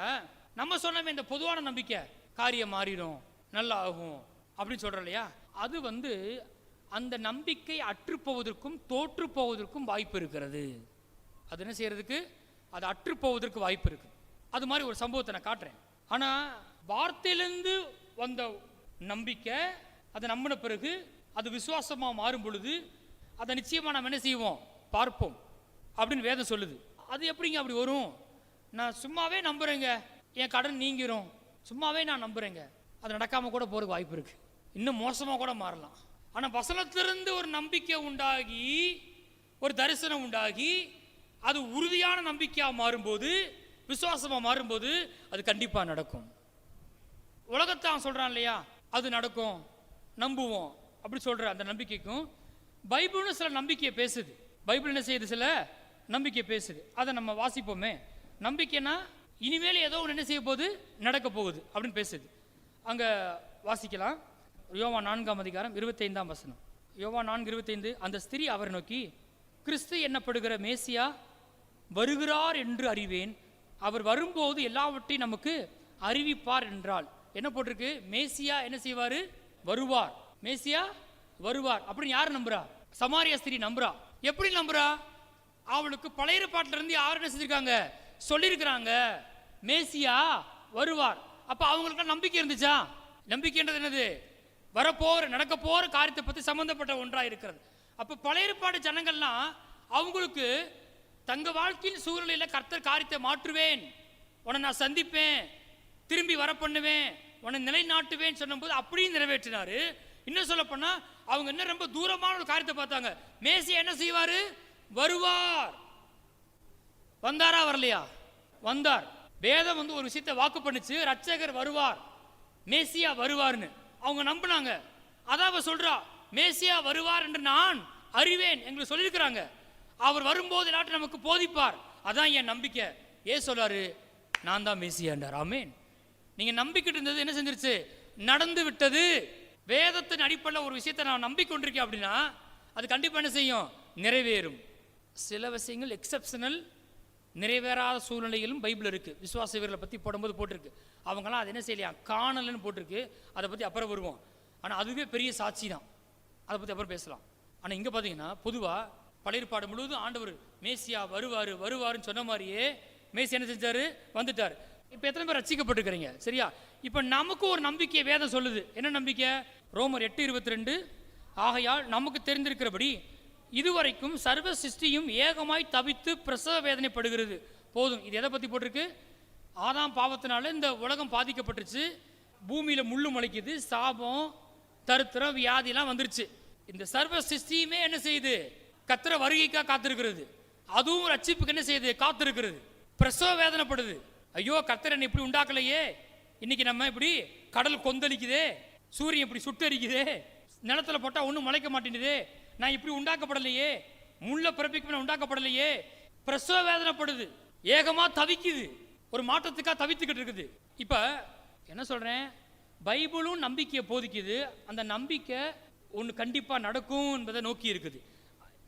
நம்ம சொன்னமே இந்த பொதுவான நம்பிக்கை, காரியம் மாறிடும், நல்லா ஆகும் அப்படின்னு சொல்றோம் இல்லையா, அது அந்த நம்பிக்கை அற்று போவதற்கும் தோற்று போவதற்கும் வாய்ப்பு இருக்கிறது. அது என்ன செய்யறதுக்கு? அது அற்று போவதற்கு வாய்ப்பு இருக்கு. அது மாதிரி ஒரு சம்பவத்தை நான் காட்டுறேன். ஆனால் வார்த்தையிலிருந்து வந்த நம்பிக்கை, அதை நம்பின பிறகு அது விசுவாசமாக மாறும் பொழுது அதை நிச்சயமாக நாம் என்ன செய்வோம்? பார்ப்போம் அப்படின்னு வேதம் சொல்லுது. அது எப்படிங்க அப்படி வரும்? நான் சும்மாவே நம்புறேங்க, என் கடன் நீங்கிரும், சும்மாவே நான் நம்புறேங்க. அது நடக்காம கூட போறதுக்கு வாய்ப்பு இருக்கு, இன்னும் மோசமா கூட மாறலாம். ஆனா வசனத்திலிருந்து ஒரு நம்பிக்கை உண்டாகி, ஒரு தரிசனம் உண்டாகி, அது உறுதியான நம்பிக்கையா மாறும்போது, விசுவாசமா மாறும்போது அது கண்டிப்பா நடக்கும். உலகத்தான் சொல்றான் இல்லையா, அது நடக்கும், நம்புவோம் அப்படி சொல்ற அந்த நம்பிக்கைக்கும் பைபிள்னு சில நம்பிக்கையை பேசுது. பைபிள் என்ன செய்யுது? சில நம்பிக்கை பேசுது. அதை நம்ம வாசிப்போமே. நம்பிக்கைனா இனிமேல் ஏதோ ஒன்று என்ன செய்ய போகுது, நடக்க போகுது அப்படின்னு பேசுது. அங்க வாசிக்கலாம். யோவான் 4:25. யோவான் 4:25. அந்த ஸ்திரீ அவரை நோக்கி, கிறிஸ்து என்னப்படுகிற மேசியா வருகிறார் என்று அறிவேன், அவர் வரும்போது எல்லாவற்றையும் நமக்கு அறிவிப்பார் என்றால். என்ன போட்டிருக்கு? மேசியா என்ன செய்வாரு? வருவார். மேசியா வருவார் அப்படின்னு யார் நம்புறா? சமாரியா ஸ்திரீ நம்புறா. எப்படி நம்புறா? அவளுக்கு பழைய ஏற்பாட்டில இருந்து யார் என்ன செஞ்சிருக்காங்க, சொல்லியிருக்கிறாங்க மேசியா வருவார். அப்ப அவங்களுக்கு நம்பிக்கை இருந்துச்சா? நம்பிக்கைன்றது என்னது? வரப்போற நடக்க போற காரியத்தை பத்தி சம்பந்தப்பட்ட ஒன்றா இருக்கிறது. அப்ப பழைய ஏற்பாடு ஜனங்கள்லாம் அவங்களுக்கு தங்க வாழ்க்கையின் சூழ்நிலையில கர்த்தர் காரியத்தை மாற்றுவேன், உன்னை நான் சந்திப்பேன், திரும்பி வர பண்ணுவேன், உன்னை நிலைநாட்டுவேன் சொன்னபோது அப்படியும் நிறைவேற்றினாரு. இன்னும் சொல்ல போனா அவங்க என்ன ரொம்ப தூரமான ஒரு காரியத்தை பார்த்தாங்க. மேசியா என்ன செய்வாரு? வருவார். வந்தாரா வரலையா? வந்தார். வேதம் வந்து ஒரு விஷயத்தை வாக்கு பண்ணுச்சு, ரட்சகர் வருவார், மேசியா வருவார்னு. அவங்க நம்பினாங்க. அதான் சொல்றா, மேசியா வருவார் என்று நான் அறிவேன் எங்களுக்கு சொல்லியிருக்கிறாங்க. அவர் வரும்போது எல்லாத்தையும் நமக்கு போதிப்பார். அதான் என் நம்பிக்கை. ஏன் சொல்றாரு? நான் தான் மேசியாண்டார். ஆமென். நீங்க நம்பிக்கிட்டு இருந்தது என்ன செஞ்சிருச்சு? நடந்து விட்டது. வேதத்தின் அடிப்படையில் ஒரு விஷயத்தை நான் நம்பிக்கொண்டிருக்கேன் அப்படின்னா அது கண்டிப்பா என்ன செய்யும்? நிறைவேறும். சில விஷயங்கள் எக்ஸப்ஷனல், நிறைவேறாத சூழ்நிலைகளும் பைபிள் இருக்கு. விசுவாச வீரர்களை பத்தி போடும்போது போட்டிருக்கு. அவங்களாம் அது என்ன செய்யலையா, காணலன்னு போட்டிருக்கு. அதை பத்தி அப்புறம் வருவோம். ஆனா அதுவே பெரிய சாட்சி தான், அதை பத்தி அப்புறம் பேசலாம். ஆனா இங்க பாத்தீங்கன்னா பொதுவா பழைய ஏற்பாடு முழுவதும் ஆண்டவர் மேசியா வருவாரு வருவாருன்னு சொன்ன மாதிரியே மேசியா என்ன செஞ்சாரு? வந்துட்டார். இப்ப எத்தனை பேர் ரட்சிக்கப்பட்டிருக்கிறீங்க? சரியா? இப்ப நமக்கு ஒரு நம்பிக்கை வேதம் சொல்லுது. என்ன நம்பிக்கை? ரோமர் 8:22. ஆகையால் நமக்கு தெரிந்திருக்கிறபடி இதுவரைக்கும் சர்வ சிருஷ்டியும் ஏகமாய் தவித்து பிரசவ வேதனைப்படுகிறது. போதும். இது எதை பத்தி போட்டிருக்கு? ஆதாம் பாவத்தினால இந்த உலகம் பாதிக்கப்பட்டுருச்சு, பூமியில முள்ளு முளைக்குது, சாபம், தருத்திரம், வியாதிலாம் வந்துருச்சு. இந்த சர்வ சிருஷ்டியுமே என்ன செய்யுது? கர்த்தர் வருகைக்காக காத்திருக்கிறது. அதுவும் ரட்சிப்புக்கு என்ன செய்யுது? காத்திருக்கிறது. பிரசவ வேதனைப்படுது. ஐயோ, கர்த்தர் என்னை இப்படி உண்டாக்கலையே, இன்னைக்கு நம்ம இப்படி கடல் கொந்தளிக்குதே, சூரியன் இப்படி சுட்டரிக்குதே, நிலத்துல போட்டா ஒன்றும் முளைக்க மாட்டேங்குதே, நான் இப்படி உண்டாக்கப்படலையே, முள்ள பிறப்பிக்கு உண்டாக்கப்படலையே. பிரசவ வேதனைப்படுது, ஏகமா தவிக்குது, ஒரு மாற்றத்துக்காக தவித்துக்கிட்டு இருக்குது. இப்ப என்ன சொல்றேன்? பைபிளும் நம்பிக்கையை போதிக்குது. அந்த நம்பிக்கை ஒன்று கண்டிப்பா நடக்கும் என்பதை நோக்கி இருக்குது.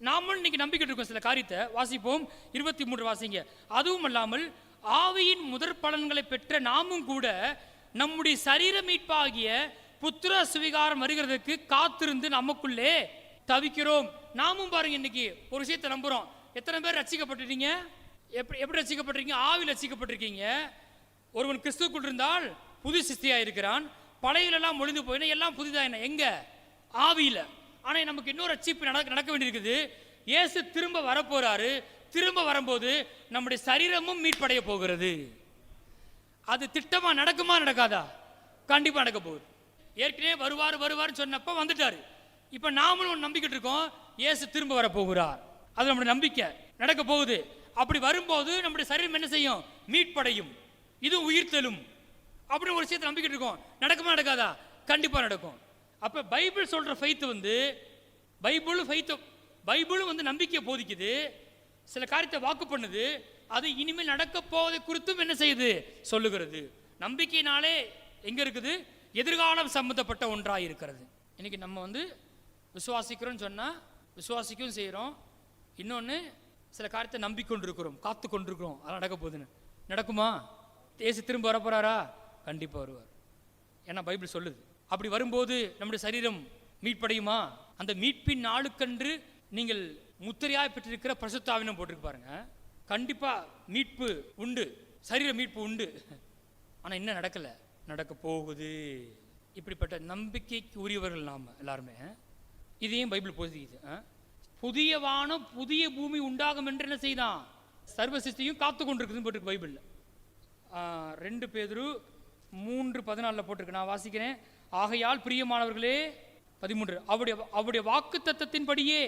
நாமும் இன்னைக்கு நம்பிக்கிட்டு இருக்கோம். சில காரியத்தை வாசிப்போம். 23 வாசிங்க. அதுவும் அல்லாமல் ஆவியின் முதற் பலன்களை பெற்ற நாமும் கூட நம்முடைய சரீர மீட்பாகிய புத்திர சுவிகாரம் வருகிறதுக்கு காத்திருந்து நமக்குள்ளே தவிக்கிறோம். நாமும் பாருங்க, இன்னைக்கு ஒரு விஷயத்தை நம்புறோம். எத்தனை பேர் ரட்சிக்கப்பட்டிருக்கீங்க? எப்படி ரட்சிக்கப்பட்டிருக்கீங்க? ஆவியில் ரட்சிக்கப்பட்டிருக்கீங்க. ஒருவன் கிறிஸ்துவுக்குள் இருந்தால் புது சிருஷ்டியா இருக்கிறான், பழையெல்லாம் ஒழிந்து போயின, எல்லாம் புதிதா. என்ன? எங்க? ஆவியில. ஆனா நமக்கு இன்னொரு ரட்சிப்பு நடக்க வேண்டியிருக்குது. இயேசு திரும்ப வரப்போறாரு. திரும்ப வரும்போது நம்முடைய சரீரமும் மீட்படைய போகிறது. அது திட்டமா நடக்குமா நடக்காதா? கண்டிப்பா நடக்க போகுது. ஏற்கனவே வருவார் சொன்னப்ப வந்துட்டாரு. இப்ப நாமளும் நம்பிக்கிட்டு இருக்கோம், இயேசு திரும்ப வர போகிறார். அது நம்முடைய நம்பிக்கை. நடக்க போகுது. அப்படி வரும்போது நம்முடைய சரீரம் என்ன செய்யும்? மீட்படையும். இது உயிர்த்தெழும் அப்படின்னு ஒரு விஷயத்தை நம்பிக்கிட்டு இருக்கோம். நடக்குமா நடக்காதா? கண்டிப்பா நடக்கும். அப்ப பைபிள் சொல்ற ஃபெய்த் வந்து பைபிளும் வந்து நம்பிக்கையை போதிக்குது, சில காரியத்தை வாக்கு பண்ணுது, அது இனிமேல் நடக்க போவதை குறித்தும் என்ன செய்யுது? சொல்லுகிறது. நம்பிக்கையினாலே எங்க இருக்குது? எதிர்காலம் சம்பந்தப்பட்ட ஒன்றாக இருக்கிறது. இன்னைக்கு நம்ம வந்து விசுவாசிக்கிறோம்னு சொன்னா விசுவாசிக்கவும் செய்கிறோம், இன்னொன்று சில காரியத்தை நம்பிக்கொண்டிருக்கிறோம், காத்து கொண்டிருக்கிறோம். அதெல்லாம் நடக்க போகுதுன்னு. நடக்குமா? இயேசு திரும்ப வரப்போறாரா? கண்டிப்பா வருவார். ஏன்னா பைபிள் சொல்லுது. அப்படி வரும்போது நம்முடைய சரீரம் மீட்படையுமா? அந்த மீட்பின் நாளுக்கன்று நீங்கள் முத்திரையாய் பெற்றிருக்கிற பரிசுத்த ஆவியை போட்டிருக்கு பாருங்க. கண்டிப்பா மீட்பு உண்டு, சரீர மீட்பு உண்டு. ஆனா என்ன நடக்கல? நடக்க போகுது. இப்படிப்பட்ட நம்பிக்கைக்கு உரியவர்கள் நாம எல்லாருமே. இதையும் பைபிள் போதிக்குது. புதிய வானம் புதிய பூமி உண்டாகும் என்று என்ன செய்தான்? சர்வ சிருஷ்டியும் காத்து கொண்டிருக்குதுன்னு போட்டிருக்கு பைபிளில். 2 பேதுரு 3:14 போட்டிருக்கு, நான் வாசிக்கிறேன். ஆகையால் பிரியமானவர்களே 13, அவருடைய வாக்கு தத்தத்தின்படியே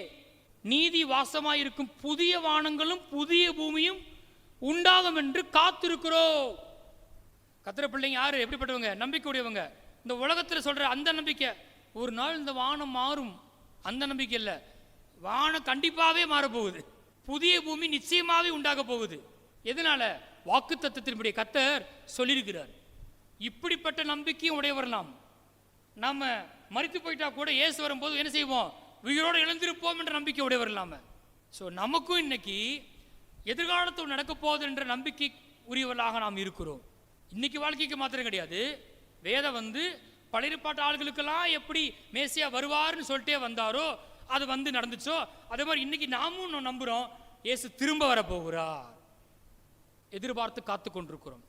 நீதி வாசமாயிருக்கும் புதிய வானங்களும் புதிய பூமியும் உண்டாகும் என்று காத்திருக்கிறோம். கர்த்தர் பிள்ளைங்க யாரு? எப்படிப்பட்டவங்க? நம்பிக்கை உடையவங்க. இந்த உலகத்தில் சொல்ற அந்த நம்பிக்கை, ஒரு நாள் இந்த வானம் மாறும் அந்த நம்பிக்கை இல்லை. வானம் கண்டிப்பாகவே மாறப்போகுது, புதிய பூமி நிச்சயமாகவே உண்டாக போகுது. எதனால? வாக்கு தத்தத்தின்படி கர்த்தர் சொல்லியிருக்கிறார். இப்படிப்பட்ட நம்பிக்கையும் உடையவர் நாம். நம்ம மரித்து போயிட்டா கூட இயேசு வரும்போது என்ன செய்வோம்? உயிரோடு எழுந்திருப்போம் என்ற நம்பிக்கை உடையவர் இல்லாம. ஸோ நமக்கும் இன்னைக்கு எதிர்காலத்தில் நடக்க போகுது என்ற நம்பிக்கை உரியவர்களாக நாம் இருக்கிறோம். இன்னைக்கு வாழ்க்கைக்கு மாத்திரம் கிடையாது. வேதம் பழைய ஏற்பாட்டு ஆளுகளுக்கெல்லாம் எப்படி மேசியா வருவார்னு சொல்லிட்டே வந்தாரோ, அது நடந்துச்சோ, அதே மாதிரி இன்னைக்கு நாமும் நம்புறோம் இயேசு திரும்ப வர போகிறார். எதிர்பார்த்து காத்து கொண்டிருக்கிறோம்.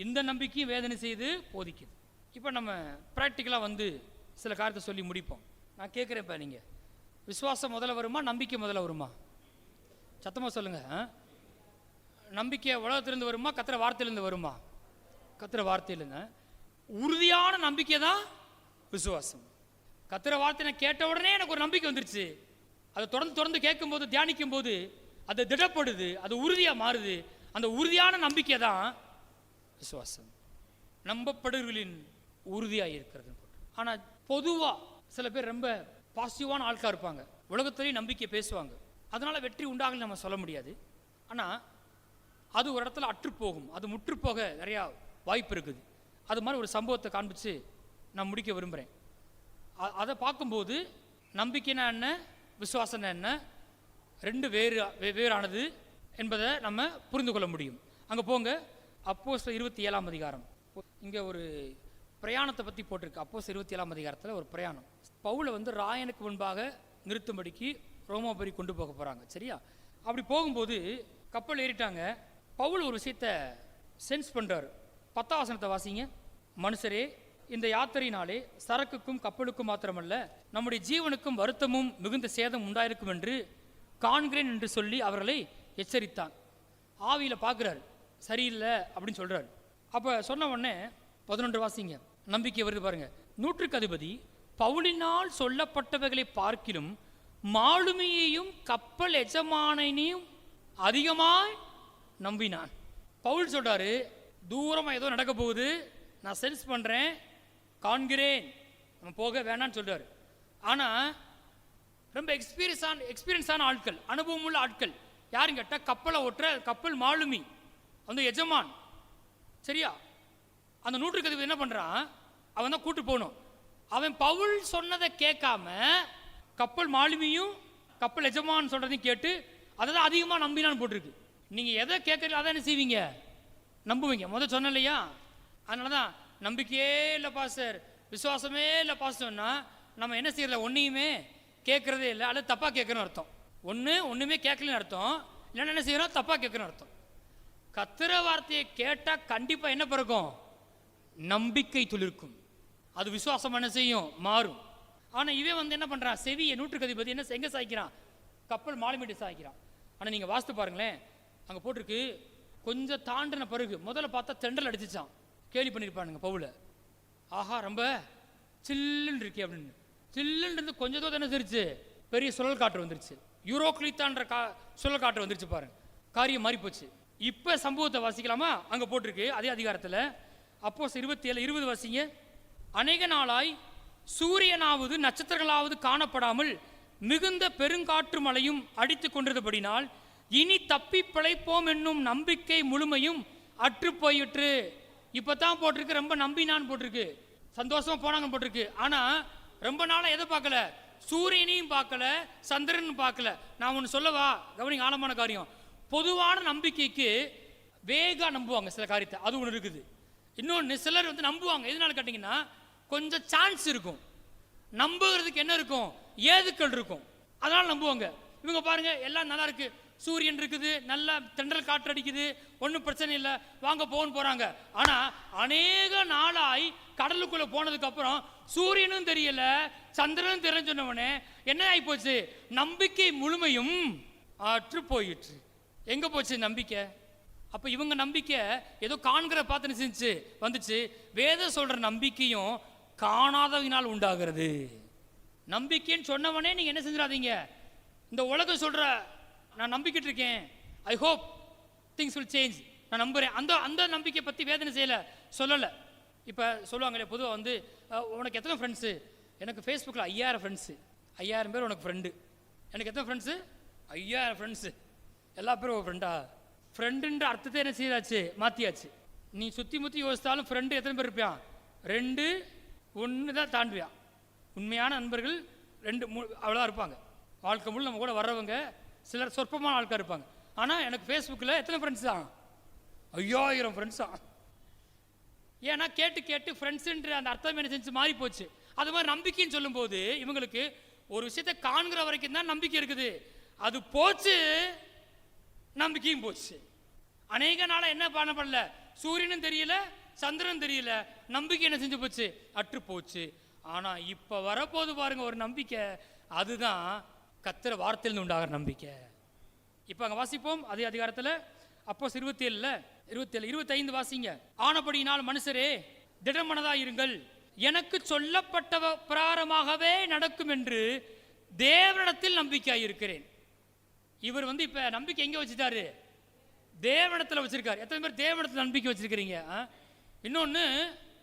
இந்த நம்பிக்கையும் வேதனை செய்து போதிக்குது. இப்போ நம்ம ப்ராக்டிக்கலாக சில காரியத்தை சொல்லி முடிப்போம். நான் கேட்குறேன், இப்போ நீங்கள் விசுவாசம் முதல்ல வருமா, நம்பிக்கை முதல்ல வருமா? சத்தமாக சொல்லுங்க. நம்பிக்கை உலகத்திலிருந்து வருமா, கத்திர வார்த்தையிலிருந்து வருமா? கத்திர வார்த்தையிலுங்க. உறுதியான நம்பிக்கை தான் விசுவாசம். கத்திர வார்த்தை நான் கேட்ட உடனே எனக்கு ஒரு நம்பிக்கை வந்துருச்சு. அதை தொடர்ந்து கேட்கும்போது, தியானிக்கும் போது அது திடப்படுது, அது உறுதியாக மாறுது. அந்த உறுதியான நம்பிக்கை தான் விசுவாசம். நம்பப்படுகளின் உறுதியாக இருக்கிறது. ஆனால் பொதுவாக சில பேர் ரொம்ப பாசிட்டிவான ஆட்காக இருப்பாங்க, உலகத்திலேயே நம்பிக்கை பேசுவாங்க, அதனால வெற்றி உண்டாகல நம்ம சொல்ல முடியாது. ஆனால் அது ஒரு இடத்துல அற்றுப்போகும், அது முற்றுப்போக நிறையா வாய்ப்பு இருக்குது. அது மாதிரி ஒரு சம்பவத்தை காண்பிச்சு நான் முடிக்க விரும்புகிறேன். அதை பார்க்கும்போது நம்பிக்கைனா என்ன, விசுவாசம்னா என்ன, ரெண்டு வேறானது என்பதை நம்ம புரிந்து கொள்ள முடியும். அங்கே போங்க, அப்போஸ்தலர் 27ஆம் அதிகாரம். இங்கே ஒரு பிரயாணத்தை பற்றி போட்டிருக்கு. அப்போஸ்தலர் 27ஆம் அதிகாரத்தில் ஒரு பிரயாணம். பவுலை ராயனுக்கு முன்பாக நிறுத்தும்படிக்கு ரோமாபுரி கொண்டு போக போகிறாங்க. சரியா? அப்படி போகும்போது கப்பல் ஏறிட்டாங்க. பவுல் ஒரு விஷயத்தை சென்ஸ் பண்ணுறாரு. 10ஆம் வசனத்தை வாசிங்க. மனுஷரே, இந்த யாத்திரையினாலே சரக்குக்கும் கப்பலுக்கும் மாத்திரமல்ல, நம்முடைய ஜீவனுக்கும் வருத்தமும் மிகுந்த சேதம் உண்டாயிருக்கும் என்று காண்கிறேன் என்று சொல்லி அவர்களை எச்சரித்தான். ஆவியில் பார்க்குறாரு, சரியில்லை அப்படின்னு சொல்கிறாரு. அப்போ சொன்ன உடனே 11 வாசிங்க, நம்பிக்கை வருது பாருங்க. 100க்கு அதிபதி பவுலினால் சொல்லப்பட்டவைகளை பார்க்கிலும் மாலுமியையும் கப்பல் எஜமானையும் அதிகமாய் நம்பினான். பவுல் சொல்றாரு, தூரமாக ஏதோ நடக்க போகுது, நான் சென்ஸ் பண்ணுறேன், காண்கிறேன், நம்ம போக வேணான்னு சொல்றாரு. ஆனால் ரொம்ப எக்ஸ்பீரியன்ஸான ஆட்கள், அனுபவம் உள்ள ஆட்கள் யாரும் கேட்டால் கப்பலை ஓட்டுற கப்பல் மாலுமி, அந்த எஜமான். சரியா? அந்த 100க்கு அதிபதி என்ன பண்ணுறான், அவன் தான் கூட்டு போகணும். அவன் பவுல் சொன்னதை கேட்காம கப்பல் மாலுமியும் கப்பல் எஜமான் சொல்றதையும் கேட்டு அதை தான் அதிகமாக நம்பினான்னு போட்டிருக்கு. நீங்கள் எதை கேட்கறீங்க அதை என்ன செய்வீங்க? நம்புவீங்க. முதல் சொன்ன இல்லையா? அதனால தான் நம்பிக்கையே இல்லை பாஸ்டர், விசுவாசமே இல்லை பாஸ்டர்னா நம்ம என்ன செய்யறதில்ல, ஒன்றையுமே கேட்கறதே இல்லை, அல்லது தப்பாக கேட்கணும்னு அர்த்தம். ஒன்றுமே கேட்கலன்னு அர்த்தம், இல்லைன்னா என்ன செய்யறோம், தப்பாக கேட்கணும் அர்த்தம். கத்திர வார்த்தையை கேட்டால் கண்டிப்பாக என்ன பிறக்கும்? நம்பிக்கை துளிர்க்கும். அது விசுவாசம் என்ன செய்யும்? மாறும். ஆனால் இவன் என்ன பண்ணுறான், செவியை 100க்கு அதிபதி என்ன எங்கே சாய்க்கிறான்? கப்பல் மாலுமிட்டு சாய்க்கிறான். ஆனால் நீங்கள் வாஸ்து பாருங்களேன், அங்கே போட்டிருக்கு, கொஞ்சம் தாண்டின பிறகு முதல்ல பார்த்தா தெண்டல் அடிச்சிச்சான். கேள்வி பண்ணியிருப்பானுங்க பவுல, ஆஹா ரொம்ப சில்லுன்னு இருக்கே அப்படின்னு. சில்லுன்னு இருந்து கொஞ்சம் தூரம் என்ன தெரிச்சு, பெரிய சுழல் காற்று வந்துருச்சு. யூரோக்ளித்தான்ற சுழல் காற்று வந்துருச்சு பாருங்க, காரியம் மாறி போச்சு. இப்போ சம்பவத்தை வாசிக்கலாமா? அங்கே போட்டிருக்கு அதே அதிகாரத்தில். அப்போஸ்தலர் 27:20 வாசிங்க. அநேக நாளாய் சூரியனாவது நட்சத்திரங்களாவது காணப்படாமல் மிகுந்த பெருங்காற்று மழையும் அடித்து கொண்டிருந்தபடினால் இனி தப்பி பிழைப்போம் என்னும் நம்பிக்கை முழுமையும் அற்று போயிற்று. இப்பதான் போட்டிருக்கு, ரொம்ப நம்பினான்னு போட்டிருக்கு, சந்தோஷமா போனாங்கன்னு போட்டிருக்கு. ஆனா ரொம்ப நாளா எதை பார்க்கல, சூரியனையும் பார்க்கல, சந்திரனும் பார்க்கல. நான் ஒன்று சொல்லவா, கவனிங்க, ஆழமான காரியம். பொதுவான நம்பிக்கைக்கு வேகா நம்புவாங்க சில காரியத்தை, அது ஒன்று இருக்குது. இன்னொன்று சிலர் நம்புவாங்க, எதனால கேட்டீங்கன்னா கொஞ்சம் சான்ஸ் இருக்கும், நம்புகிறதுக்கு என்ன இருக்கும், ஏதுக்கள் இருக்கும், அதனால நம்புவாங்க. இவங்க பாருங்க, எல்லாம் நல்லா இருக்கு, சூரியன் இருக்குது, நல்லா தென்றல் காற்று அடிக்குது, ஒன்றும் பிரச்சனை இல்லை, வாங்க போன்னு போறாங்க. ஆனா அநேக நாளாய் கடலுக்குள்ள போனதுக்கு அப்புறம் சூரியனும் தெரியல, சந்திரனும் தெரிஞ்ச உடனே என்ன ஆகி போச்சு, நம்பிக்கை முழுமையும் அற்று போயிற்று. எங்க போச்சு நம்பிக்கை? அப்ப இவங்க நம்பிக்கை ஏதோ காண்கிற பார்த்து செஞ்சு வந்துச்சு. வேதம் சொல்ற நம்பிக்கையும் காணாதவினால் உண்டாகிறது. நம்பிக்கைன்னு சொன்னவனே நீங்க என்ன செஞ்சிடாதீங்க. இந்த உலகம் சொல்ற நான் நம்பிக்கிட்டு இருக்கேன், I hope things will change, நான் நம்புறேன், அந்த அந்த நம்பிக்கை பத்தி வேதனை செய்யல சொல்லல. இப்ப சொல்லுவாங்களே பொதுவாக வந்து உனக்கு எத்தனை ஃப்ரெண்ட்ஸு? எனக்கு ஃபேஸ்புக்கில் 5000 ஃப்ரெண்ட்ஸு. 5000 பேர் உனக்கு ஃப்ரெண்டு. எனக்கு எத்தனை ஃப்ரெண்ட்ஸு? 5000 ஃப்ரெண்ட்ஸு. எல்லா பேரும் ஒரு ஃப்ரெண்டா? ஃப்ரெண்டுன்ற அர்த்தத்தை என்ன செய்யாச்சு? மாற்றியாச்சு. நீ சுற்றி முற்றி யோசித்தாலும் ஃப்ரெண்டு எத்தனை பேர் இருப்பான்? 2 1 தான் தாண்டுவியான். உண்மையான நண்பர்கள் 2 3 அவ்வளோதான் இருப்பாங்க. வாழ்க்கை முழு நம்ம கூட வர்றவங்க சிலர் சொற்பமான ஆட்கள் இருப்பாங்க. ஆனால் எனக்கு ஃபேஸ்புக்கில் எத்தனை ஃப்ரெண்ட்ஸ் தான்? 5000 ஃப்ரெண்ட்ஸ் தான். ஏன்னா கேட்டு கேட்டு ஃப்ரெண்ட்ஸுன்ற அந்த அர்த்தம் என்ன செஞ்சு மாறி போச்சு. அது மாதிரி நம்பிக்கைன்னு சொல்லும்போது இவங்களுக்கு ஒரு விஷயத்தை காண்கிற வரைக்கும் தான் நம்பிக்கை இருக்குது. அது போச்சு, நம்பிக்கையும் போச்சு. அநேக நாள என்ன பண்ணப்படல, சூரியனும் தெரியல, சந்திரனும் தெரியல, நம்பிக்கை என்ன செஞ்சு போச்சு? அற்று போச்சு. ஆனா இப்ப வரப்போது பாருங்க ஒரு நம்பிக்கை, அதுதான் கர்த்தர் வார்த்தையிலிருந்து உண்டாகிற நம்பிக்கை. இப்ப அங்க வாசிப்போம் அதே அதிகாரத்தில் அப்போஸ் 27 வாசிங்க. ஆனபடியினால் மனுஷரே திடமனதா இருங்கள், எனக்கு சொல்லப்பட்ட பிரகாரமாகவே நடக்கும் என்று தேவனிடத்தில் நம்பிக்கையாக இருக்கிறேன். இவர் வந்து இப்ப நம்பிக்கை எங்க வச்சுட்டாரு? தேவனிடத்தில் வச்சிருக்காரு. எத்தனை பேர் தேவனிடத்தில் நம்பிக்கை வச்சிருக்கிறீங்க? இன்னொன்னு,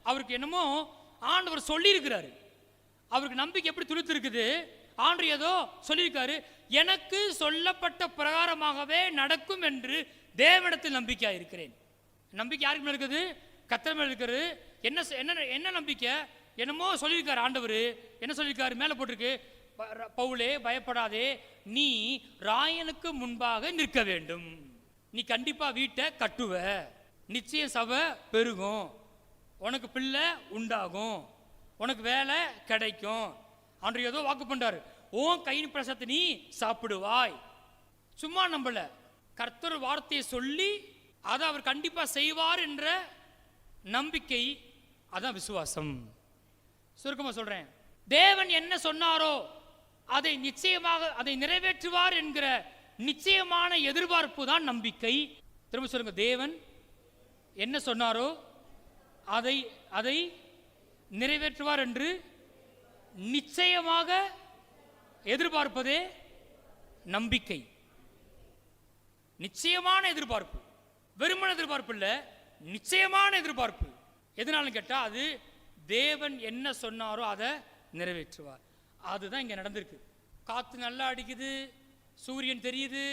அவருக்கு என்னமோ ஆண்டவர் சொல்லி இருக்கிறாரு. அவருக்கு நம்பிக்கை எப்படி துளித்து இருக்குது? ஆண்டவர் ஏதோ சொல்லியிருக்காரு, எனக்கு சொல்லப்பட்ட பிரகாரமாகவே நடக்கும் என்று தேவனிடத்தில் நம்பிக்கையாக இருக்கிறேன். நம்பிக்கை யாருக்கு மேல இருக்குது? கர்த்தர் மேல இருக்கிறது. என்ன என்ன என்ன நம்பிக்கை? என்னமோ சொல்லியிருக்காரு ஆண்டவர். என்ன சொல்லியிருக்காரு? மேலே போட்டிருக்கு, பவுலே பயப்படாதே, நீ ராயனுக்கு முன்பாக நிற்க வேண்டும். நீ கண்டிப்பா வீட்டை கட்டுவ, நிச்சயம் சபை பெருகும், உனக்கு பிள்ளை உண்டாகும், உனக்கு வேலை கிடைக்கும். ஆண்டவர் ஏதோ வாக்கு பண்றாரு, உன் கையின் பிரசத்தை நீ சாப்பிடுவாய். சும்மா நம்பல, கர்த்தர் வார்த்தையை சொல்லி அதை அவர் கண்டிப்பா செய்வார் என்ற நம்பிக்கை, அதான் விசுவாசம். சுருக்கமா சொல்றேன், தேவன் என்ன சொன்னாரோ அதை நிச்சயமாக அதை நிறைவேற்றுவார் என்கிற நிச்சயமான எதிர்பார்ப்பு தான் நம்பிக்கை. திரும்ப சொல்லுங்க, தேவன் என்ன சொன்னாரோ அதை அதை நிறைவேற்றுவார் என்று நிச்சயமாக எதிர்பார்ப்பதே நம்பிக்கை. நிச்சயமான எதிர்பார்ப்பு, வெறுமன எதிர்பார்ப்பு இல்ல, நிச்சயமான எதிர்பார்ப்பு. எதனாலும் கேட்டா, அது தேவன் என்ன சொன்னாரோ அதை நிறைவேற்றுவார். அதுதான் இங்க நடந்திருக்கு. காத்து நல்லா அடிக்குது, சூரியன் தெரியுது,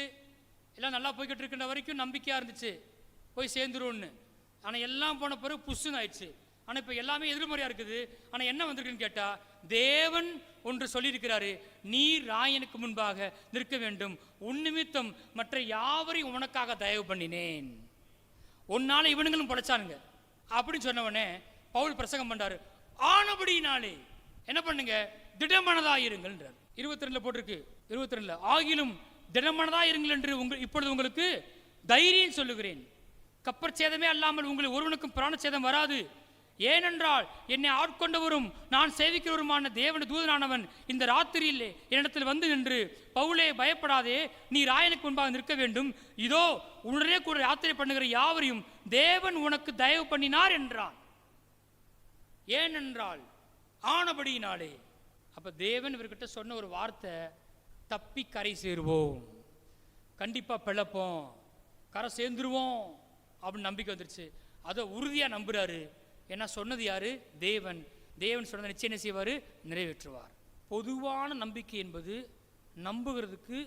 எல்லாம் நல்லா போய்கிட்டு இருக்கின்ற வரைக்கும் நம்பிக்கையா இருந்துச்சு, போய் சேர்ந்துரும்னு. ஆனா எல்லாம் போன பிறகு புஷ்ஷுன்னு ஆயிடுச்சு. ஆனா இப்ப எல்லாமே எதிர்மறையா இருக்குது. ஆனா என்ன வந்திருக்குன்னு கேட்டா, தேவன் ஒன்று சொல்லியிருக்கிறாரு, நீ ராயனுக்கு முன்பாக நிற்க வேண்டும், உன் நிமித்தம் மற்ற யாவரையும் உனக்காக தயவு பண்ணினேன், உன்னால இவனுங்களும் படைச்சானுங்க அப்படின்னு சொன்னவனே பவுல் பிரசங்கம் பண்றாரு. ஆனபடியினாலே என்ன பண்ணுங்க, திடமனதா இருங்கள். 22 போட்டிருக்கு, 22 ஆகிலும் திடமனதா இருங்கள் என்று இப்பொழுது உங்களுக்கு தைரியம் சொல்லுகிறேன். கப்பற் சேதமே அல்லாமல் உங்களுக்கு ஒருவனுக்கும் பிராண சேதம் வராது. ஏனென்றால் என்னை ஆட்கொண்டவரும் நான் சேவிக்கிறவருமான தேவன தூதனானவன் இந்த ராத்திரியில் என்னிடத்தில் வந்து நின்று, பவுலே பயப்படாதே, நீ ராயனுக்கு முன்பாக நிற்க வேண்டும், இதோ உடனே கூட யாத்திரை பண்ணுகிற யாவரையும் தேவன் உனக்கு தயவு பண்ணினார் என்றான். ஏனென்றால் ஆனபடியினாலே. அப்ப தேவன் இவர்கிட்ட சொன்ன ஒரு வார்த்தை, தப்பி கரை சேருவோம், கண்டிப்பா பிழைப்போம், கரை சேர்ந்துருவோம் அப்படின்னு நம்பிக்கை வந்துருச்சு. அதை உறுதியா நம்புறாரு. ஏன்னா சொன்னது யாரு? தேவன். தேவன் சொன்னதை நிச்சயம் என்ன செய்வார்? நிறைவேற்றுவார். பொதுவான நம்பிக்கை என்பது நம்புகிறதுக்கு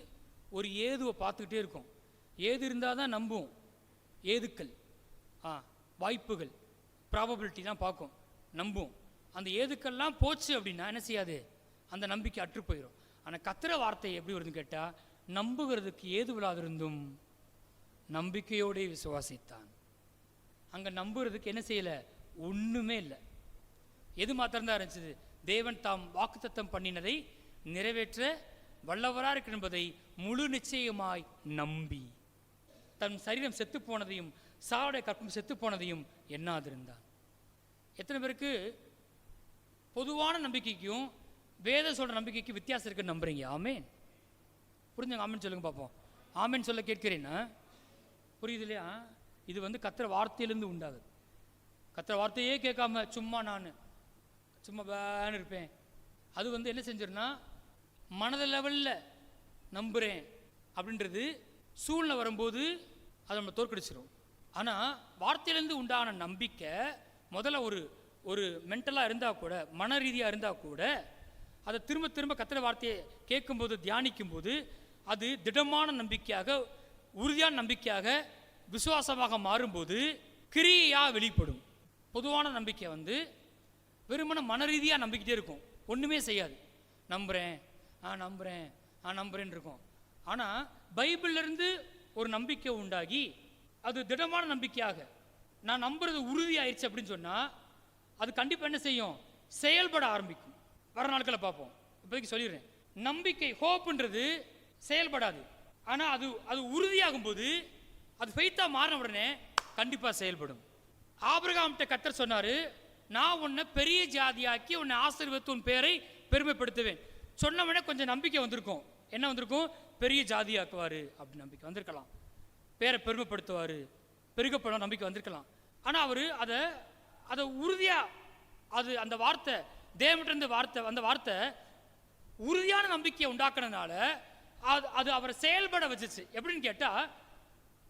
ஒரு ஏதுவை பார்த்துக்கிட்டே இருக்கும். ஏது இருந்தால் தான் நம்பும். ஏதுக்கள், வாய்ப்புகள், ப்ராபபிலிட்டிலாம் பார்க்கும், நம்பும். அந்த ஏதுக்கள்லாம் போச்சு அப்படின்னா என்ன செய்யாது? அந்த நம்பிக்கை அற்று போயிடும். ஆனால் கர்த்தர் வார்த்தை எப்படி வருதுன்னு கேட்டால், நம்புகிறதுக்கு ஏதுவில்லாதிருந்தும் நம்பிக்கையோடே விசுவாசித்தான். அங்கே நம்புறதுக்கு என்ன செய்யலை? ஒன்றுமே இல்லை. எது மாத்திரம்தான் இருந்துச்சு? தேவன் தாம் வாக்குத்தத்தம் பண்ணினதை நிறைவேற்ற வல்லவராக இருக்கு என்பதை முழு நிச்சயமாய் நம்பி, தன் சரீரம் செத்து போனதையும் சாவுடைய கற்பம் செத்து போனதையும் எண்ணாதிருந்தான். எத்தனை பேருக்கு பொதுவான நம்பிக்கைக்கும் வேத சொல்ற நம்பிக்கைக்கு வித்தியாசம் இருக்குன்னு நம்புறீங்க? ஆமேன். புரிஞ்சுங்க? ஆமேன் சொல்லுங்க பார்ப்போம். ஆமேன் சொல்ல கேட்கிறேன்னா, புரியுது இல்லையா? இது வந்து கர்த்தர் வார்த்தையிலிருந்து உண்டாகுது. கர்த்தர் வார்த்தையே கேட்காம சும்மா நான் சும்மா பேன்னு இருப்பேன், அது வந்து என்ன செஞ்சிருன்னா மனத லெவலில் நம்புகிறேன் அப்படின்றது சூழ்நிலை வரும்போது அதை நம்ம தோற்கடிச்சிடும். ஆனால் வார்த்தையிலேருந்து உண்டான நம்பிக்கை முதல்ல ஒரு மென்டலாக இருந்தால் கூட, மன ரீதியாக இருந்தால் கூட, அதை திரும்ப திரும்ப கர்த்தர் வார்த்தையை கேட்கும்போது தியானிக்கும்போது அது திடமான நம்பிக்கையாக, உறுதியான நம்பிக்கையாக, விசுவாசமாக மாறும்போது கிரியையாக வெளிப்படும். பொதுவான நம்பிக்கை வந்து வெறுமன மன ரீதியாக நம்பிக்கிட்டே இருக்கும், ஒன்றுமே செய்யாது. நம்புகிறேன் நம்புறேன்னு இருக்கும். ஆனால் பைபிள்லேருந்து ஒரு நம்பிக்கை உண்டாகி அது திடமான நம்பிக்கையாக நான் நம்புறது உறுதியாயிருச்சு அப்படின்னு சொன்னால் அது கண்டிப்பாக என்ன செய்யும்? செயல்பட ஆரம்பிக்கும். வர நாட்களை பார்ப்போம். இப்போதைக்கு சொல்லிடுறேன், நம்பிக்கை ஹோப்புன்றது செயல்படாது. ஆனால் அது உறுதியாகும் போது, அது ஃபெய்த்தாக மாறின உடனே கண்டிப்பாக செயல்படும். ஆபிரகாம்கிட்ட கர்த்தர் சொன்னார், நான் உன்னை பெரிய ஜாதியாக்கி உன்னை ஆசீர்வதித்து உன் பேரை பெருமைப்படுத்துவேன். சொன்ன உடனே கொஞ்சம் நம்பிக்கை வந்திருக்கும். என்ன வந்திருக்கும்? பெரிய ஜாதியாக்குவார் அப்படின்னு நம்பிக்கை வந்திருக்கலாம். பேரை பெருமைப்படுத்துவார், பெருகப்படும் நம்பிக்கை வந்திருக்கலாம். ஆனால் அவர் அதை உறுதியாக அந்த வார்த்தை தேவனிடந்து அந்த வார்த்தை உறுதியான நம்பிக்கையை உண்டாக்குனதுனால அது அவரை செயல்பட வச்சிச்சு. எப்படின்னு கேட்டால்,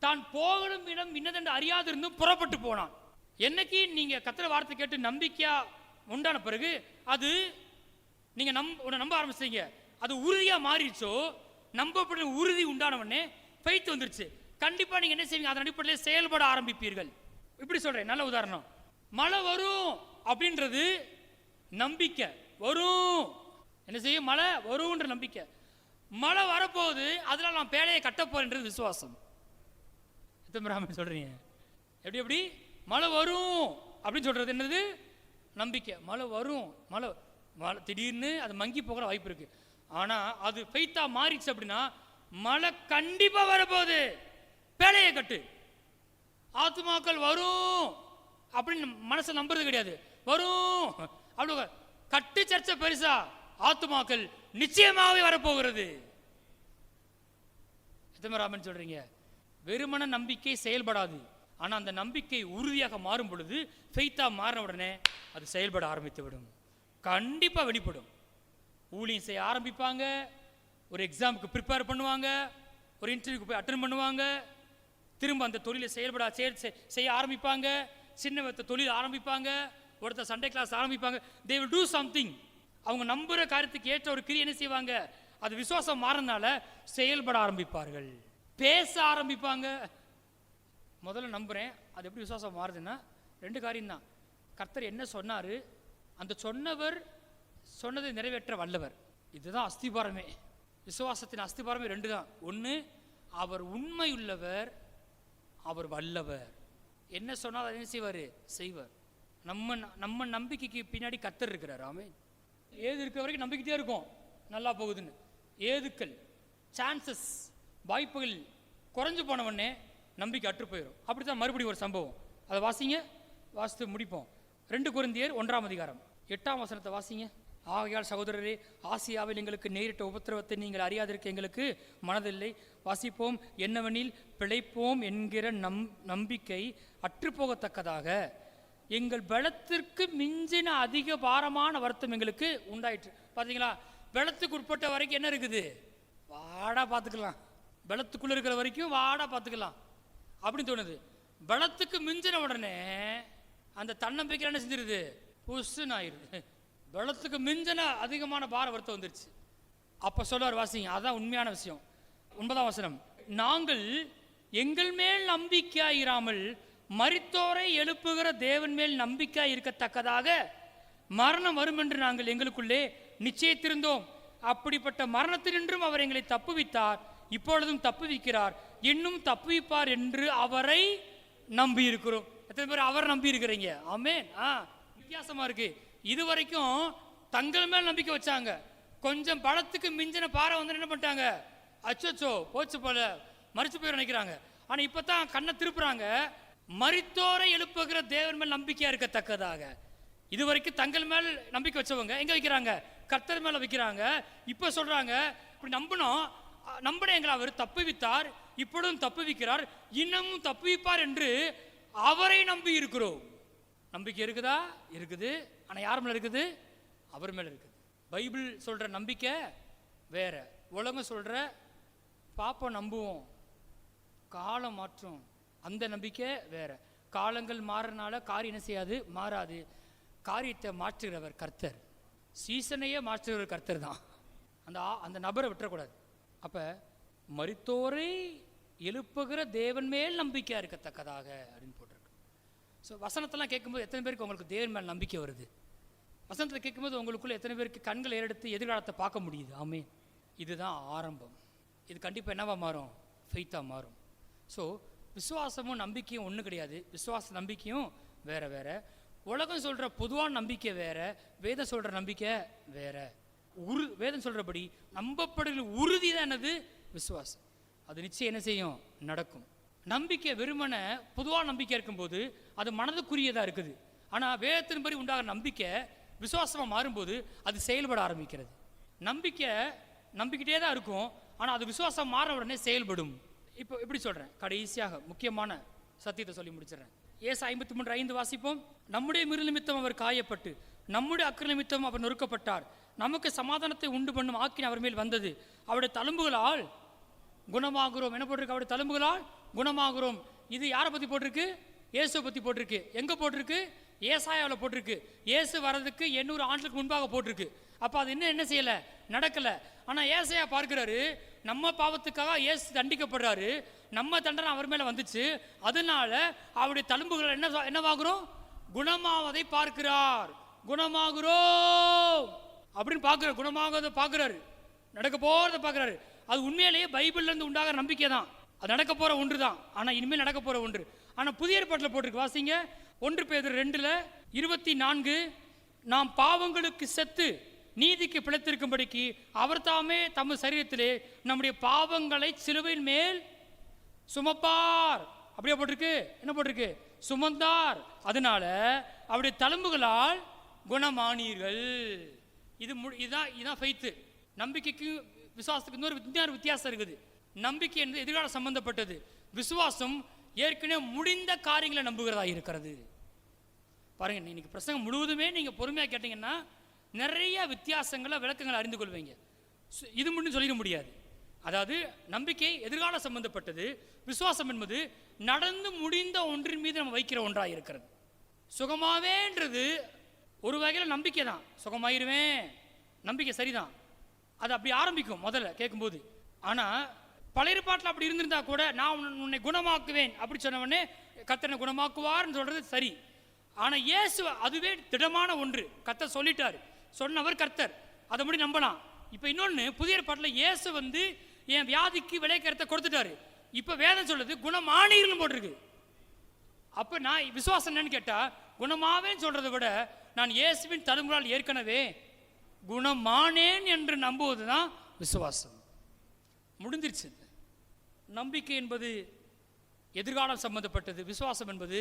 தான் போகணும் இடம் இன்னதென்று அறியாது இருந்தும் புறப்பட்டு போனான். என்னைக்கு நீங்கள் கர்த்தர் வார்த்தை கேட்டு நம்பிக்கையா உண்டான பிறகு அது நீங்கள் நம்ப ஆரம்பிச்சீங்க, அது உறுதியாக மாறிடுச்சோ, நம்பப்பட உறுதி உண்டானவொடனே ஃபெய்த் வந்துருச்சு. கண்டிப்பாக நீங்கள் என்ன செய்வீங்க? அதன் அடிப்படையில் செயல்பட ஆரம்பிப்பீர்கள். இப்படி சொல்கிறேன், நல்ல உதாரணம். மழை வரும் அப்படின்றது நம்பிக்கை. வரும், என்ன செய்யும்? மழை வரும்ன்ற நம்பிக்கை. மழை வரப்போகுது, அதில் நான் பேழையை கட்டப்போறேன்றது விசுவாசம். எத்தனை சொல்கிறீங்க? எப்படி மழை வரும் அப்படின்னு சொல்கிறது என்னது? நம்பிக்கை. மழை வரும், மழை திடீர்னு அது மங்கி போகிற வாய்ப்பு இருக்குது. ஆனால் அது ஃபெய்த்தாக மாறிடுச்சு அப்படின்னா மழை கண்டிப்பாக வரப்போகுது, பேழையை கட்டு. ஆத்துமாக்கள் வரும் அப்படின்னு மனசை நம்புறது கிடையாது. வரும் அப்படி கட்டு சர்ச்சை பெருசா, ஆத்துமாக்கள் நிச்சயமாகவே வரப்போகிறது. எத்தனை சொல்றீங்க? வெறுமன நம்பிக்கை செயல்படாது. ஆனால் அந்த நம்பிக்கை உறுதியாக மாறும் பொழுது, ஃபெய்த்தாக மாறின உடனே அது செயல்பட ஆரம்பித்து விடும். கண்டிப்பாக வெளிப்படும். ஊழியம் செய்ய ஆரம்பிப்பாங்க, ஒரு எக்ஸாமுக்கு ப்ரிப்பேர் பண்ணுவாங்க, ஒரு இன்டர்வியூக்கு போய் அட்டென்ட் பண்ணுவாங்க, திரும்ப அந்த தொழிலை செய்ய ஆரம்பிப்பாங்க, சின்ன தொழில் ஆரம்பிப்பாங்க, ஒருத்தர் சண்டே கிளாஸ் ஆரம்பிப்பாங்க. They will do something. அவங்க நம்புகிற காரியத்துக்கு ஏற்ற ஒரு கிரியை என்ன செய்வாங்க? அது விசுவாசம் மாறனால செயல்பட ஆரம்பிப்பார்கள், பேச ஆரம்பிப்பாங்க. முதல்ல நம்புகிறேன். அது எப்படி விசுவாசம் மாறுதுன்னா, ரெண்டு காரியம் தான். கர்த்தர் என்ன சொன்னார், அந்த சொன்னவர் சொன்னதை நிறைவேற்ற வல்லவர். இதுதான் அஸ்திபாரமே. விசுவாசத்தின் அஸ்திபாரமே ரெண்டு தான். ஒன்று, அவர் உண்மையுள்ளவர், அவர் வல்லவர். என்ன சொன்னால் என்ன செய்வார்? செய்வார். நம்ம நம்பிக்கைக்கு பின்னாடி கர்த்தர் இருக்கிறார். ஆமென். ஏது இருக்கிற வரைக்கும் நம்பிக்கிட்டே இருக்கும், நல்லா போகுதுன்னு. ஏதுக்கள், சான்சஸ், வாய்ப்புகள் குறைஞ்சு போன உடனே நம்பிக்கை அற்று போயிடும். அப்படி தான் மறுபடியும் ஒரு சம்பவம். அதை வாசித்து முடிப்போம். 2 கொரிந்தியர் 1:8 வாசிங்க. ஆகையால் சகோதரரே, ஆசியாவில் எங்களுக்கு நேரிட்ட உபத்திரவத்தை நீங்கள் அறியாதிருக்க எங்களுக்கு மனதில்லை. வாசிப்போம். என்னவெனில் பிழைப்போம் என்கிற நம்பிக்கை அற்றுப்போகத்தக்கதாக எங்கள் பலத்திற்கு மிஞ்சின அதிக பாரமான வருத்தம் எங்களுக்கு உண்டாயிற்று. பார்த்தீங்களா? பலத்துக்கு உட்பட்ட வரைக்கும் என்ன இருக்குது? வாடா பார்த்துக்கலாம். பலத்துக்குள்ள இருக்கிற வரைக்கும் வாடா பார்த்துக்கலாம் அப்படின்னு தோணுது. பலத்துக்கு மிஞ்சின உடனே அந்த தன்னம்பிக்கை என்ன செஞ்சிருது? புஷ்ஷுன்னு ஆயிடுது. பலத்துக்கு மிஞ்சின அதிகமான பார வருத்தம் வந்துருச்சு. அப்போ சொல்லுவார், வாசிங்க. அதுதான் உண்மையான விஷயம். 9 நாங்கள் எங்கள் மேல் நம்பிக்கையாயிராமல் மரித்தோரை எழுப்புகிற தேவன் மேல் நம்பிக்கையாய் இருக்கத்தக்கதாக மரணம் வரும் என்று நாங்கள் எங்களுக்குள்ளே நிச்சயித்திருந்தோம். அப்படிப்பட்ட மரணத்தினின்றும் அவர் எங்களை தப்புவித்தார், இப்பொழுதும் தப்புவிக்கிறார், இன்னும் தப்புவிப்பார் என்று அவரை நம்பி இருக்கிறோம். எத்தனை பேர் அவர் நம்பி இருக்கிறீங்க? ஆமென். வித்தியாசமா இருக்கு. இதுவரைக்கும் தங்கள் மேல் நம்பிக்கை வச்சாங்க. கொஞ்சம் பலத்துக்கு மிஞ்சின பாறை வந்து என்ன பண்ணிட்டாங்க? அச்சோ போச்சு போல, மறிச்சு போய் நினைக்கிறாங்க. ஆனா இப்பதான் கண்ணை திருப்புறாங்க. மரித்தோரை எழுப்புகிற தேவன் மேல் நம்பிக்கையா இருக்கத்தக்கதாக. இதுவரைக்கும் தங்கள் மேல் நம்பிக்கை வச்சவங்க எங்க வைக்கிறாங்க? கர்த்தர் மேல வைக்கிறாங்க. இப்ப சொல்றாங்க, இப்படி நம்பணும். நம்பின எங்களை அவர் தப்புவித்தார், இப்பொழுதும் தப்புவிக்கிறார், இன்னமும் தப்புவிப்பார் என்று அவரை நம்பி இருக்கிறோம். நம்பிக்கை இருக்குதா? இருக்குது. ஆனால் யார் மேலே இருக்குது? அவர் மேலே இருக்குது. பைபிள் சொல்கிற நம்பிக்கை வேற, உலகம் சொல்கிற பாப்போம் நம்புவோம் காலம் மாற்றும் அந்த நம்பிக்கை வேற. காலங்கள் மாறனால காரியம் என்ன செய்யாது? மாறாது. காரியத்தை மாற்றுகிறவர் கர்த்தர், சீசனையே மாற்றுகிறவர் கர்த்தர் தான். அந்த நபரை விட்டுறக்கூடாது. அப்போ மரித்தோரை எழுப்புகிற தேவன் மேல் நம்பிக்கையாக இருக்கத்தக்கதாக அப்படின்னு போட்டிருக்கு. ஸோ வசனத்தெல்லாம் கேட்கும்போது எத்தனை பேருக்கு உங்களுக்கு தேவன் மேல் நம்பிக்கை வருது? வசனத்தை கேட்கும்போது உங்களுக்குள்ள எத்தனை பேருக்கு கண்கள் ஏறெடுத்து எதிர்காலத்தை பார்க்க முடியுது? ஆமே, இதுதான் ஆரம்பம். இது கண்டிப்பாக என்னவா மாறும்? ஃபெய்த்தாக மாறும். ஸோ விசுவாசமும் நம்பிக்கையும் ஒன்று கிடையாது. விசுவாச நம்பிக்கையும் வேற வேற. உலகம் சொல்கிற பொதுவான நம்பிக்கை வேற, வேதம் சொல்கிற நம்பிக்கை வேற. வேதம் சொல்கிறபடி நம்பப்படுகிற உறுதி தான் என்னது? விசுவாசம். அது நிச்சயம் என்ன செய்யும்? நடக்கும். நம்பிக்கை வெறுமன பொதுவான நம்பிக்கை இருக்கும்போது அது மனதுக்குரியதாக இருக்குது. ஆனால் வேதத்தின்படி உண்டாகிற நம்பிக்கை விசுவாசமாக மாறும்போது அது செயல்பட ஆரம்பிக்கிறது. நம்பிக்கை நம்பிக்கிட்டே தான் இருக்கும், ஆனால் அது விசுவாசம் மாற உடனே செயல்படும். இப்போ எப்படி சொல்கிறேன், கடைசியாக முக்கியமான சத்தியத்தை சொல்லி முடிச்சிடறேன். ஏசாயா 53:5 வாசிப்போம். நம்முடைய மீறல் நிமித்தம் அவர் காயப்பட்டு, நம்முடைய அக்கிரம நிமித்தம் அவர் நொறுக்கப்பட்டார், நமக்கு சமாதானத்தை உண்டு பண்ணும் ஆக்கினை அவர் மேல் வந்தது, அவருடைய தழும்புகளால் குணமாகிறோம். என்ன போட்டிருக்கு? அவருடைய தழும்புகளால் குணமாகிறோம். இது யாரை பற்றி போட்டிருக்கு? இயேசுவை பற்றி போட்டிருக்கு. எங்கே போட்டிருக்கு? ஏசாயாவில் போட்டிருக்கு. இயேசு வர்றதுக்கு 800 ஆண்டுகளுக்கு முன்பாக போட்டிருக்கு. அப்போ அது என்ன செய்யலை? நடக்கலை. ஆனால் ஏசாயா பார்க்கிறாரு, நம்ம பாவத்துக்காக இயேசு தண்டிக்கப்படுறாரு, நம்ம தண்டனை அவர் மேலே வந்துச்சு, அதனால அவருடைய தழும்புகள் என்னவாகிறோம்? குணமாவதை பார்க்கிறார். குணமாகிறோம் அப்படின்னு பார்க்குறாரு. குணமாகதை பார்க்குறாரு, நடக்க போகிறத பார்க்குறாரு. அது உண்மையிலேயே பைபிள்லேருந்து உண்டாகிற நம்பிக்கை தான். அது நடக்க போகிற ஒன்று தான், ஆனால் இனிமேல் நடக்க போகிற ஒன்று. ஆனால் புதிய ஏற்பாட்டில் போட்டிருக்கு, வாசிங்க. 1 பேதுரு 2:24, நாம் பாவங்களுக்கு செத்து நீதிக்கு பிழைத்திருக்கும்படிக்கு அவர் தாமே தமது சரீரத்திலே நம்முடைய பாவங்களை சிலுவையின் மேல் சுமப்பார். அப்படியே போட்டிருக்கு. என்ன போட்டிருக்கு? சுமந்தார். அதனால அவருடைய தழும்புகளால் குணமானீர்கள். இதுதான் ஃபெய்த். நம்பிக்கைக்கு விசுவாசத்துக்கு இன்னொரு வித்தியாசம் இருக்குது. நம்பிக்கை என்பது எதிர்கால சம்பந்தப்பட்டது. விசுவாசம் ஏற்கனவே முடிந்த காரியங்களை நம்புகிறதா இருக்கிறது. பாருங்க, இன்னைக்கு பிரசங்கம் முழுவதுமே நீங்க பொறுமையாக கேட்டீங்கன்னா நிறைய வித்தியாசங்களை விளக்கங்களை அறிந்து கொள்வீங்க. இது மட்டும் சொல்லிட முடியாது. அதாவது நம்பிக்கை எதிர்கால சம்பந்தப்பட்டது, விசுவாசம் என்பது நடந்து முடிந்த ஒன்றின் மீது நம்ம வைக்கிற ஒன்றாக இருக்கிறது. சுகமாவேன்றது ஒரு வகையில் நம்பிக்கை தான். சுகமாயிருவேன், நம்பிக்கை சரிதான். அது அப்படி ஆரம்பிக்கும் முதல்ல கேட்கும்போது. ஆனால் பழைய ஏற்பாட்டில் அப்படி இருந்திருந்தா கூட, நான் உன்னை குணமாக்குவேன் அப்படி சொன்னவொடனே கர்த்தனை குணமாக்குவார்னு சொல்றது சரி. ஆனால் இயேசு அதுவே திடமான ஒன்று. கர்த்தர் சொல்லிட்டார், சொன்னவர் கர்த்தர், அதை முடி நம்பலாம். இப்போ இன்னொன்று, புதிய ஏற்பாட்டில் இயேசு என் வியாதிக்கு விளைக்கரத்தை கொடுத்துட்டாரு. இப்போ வேதம் சொல்லுது குணமானீர்னு போட்டிருக்கு. அப்போ நான் விசுவாசம் என்னன்னு கேட்டால், குணமாவேன்னு சொல்றதை விட நான் இயேசுவின் தழும்புகளால் ஏற்கனவே குணமானேன் என்று நம்புவது தான் விசுவாசம். முடிஞ்சிருச்சு. நம்பிக்கை என்பது எதிர்காலம் சம்பந்தப்பட்டது, விசுவாசம் என்பது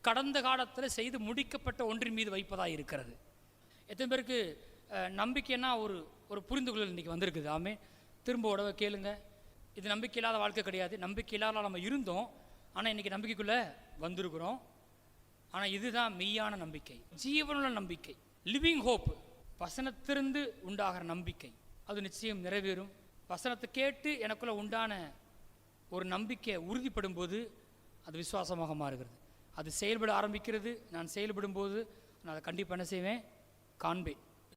கடந்த காலத்தில் செய்து முடிக்கப்பட்ட ஒன்றின் மீது வைப்பதாக இருக்கிறது. எத்தனை பேருக்கு நம்பிக்கைன்னா ஒரு புரிந்துகொள்ளல் இன்றைக்கி வந்திருக்குது? ஆமே, திரும்ப உடவை கேளுங்க. இது நம்பிக்கை இல்லாத வாழ்க்கை கிடையாது. நம்பிக்கை இல்லாத நம்ம இருந்தோம், ஆனால் இன்றைக்கி நம்பிக்கைக்குள்ளே வந்திருக்கிறோம். ஆனால் இதுதான் மெய்யான நம்பிக்கை, ஜீவனுள்ள நம்பிக்கை, லிவிங் ஹோப். வசனத்திலிருந்து உண்டாகிற நம்பிக்கை அது நிச்சயம் நிறைவேறும். வசனத்தை கேட்டு எனக்குள்ள உண்டான ஒரு நம்பிக்கை உறுதிப்படும் போது அது விசுவாசமாக மாறுகிறது. அது செயல்பட ஆரம்பிக்கிறது. நான் செயல்படும் போது நான் அதை கண்டிப்பாக என்ன செய்வேன்? காண்பேன்.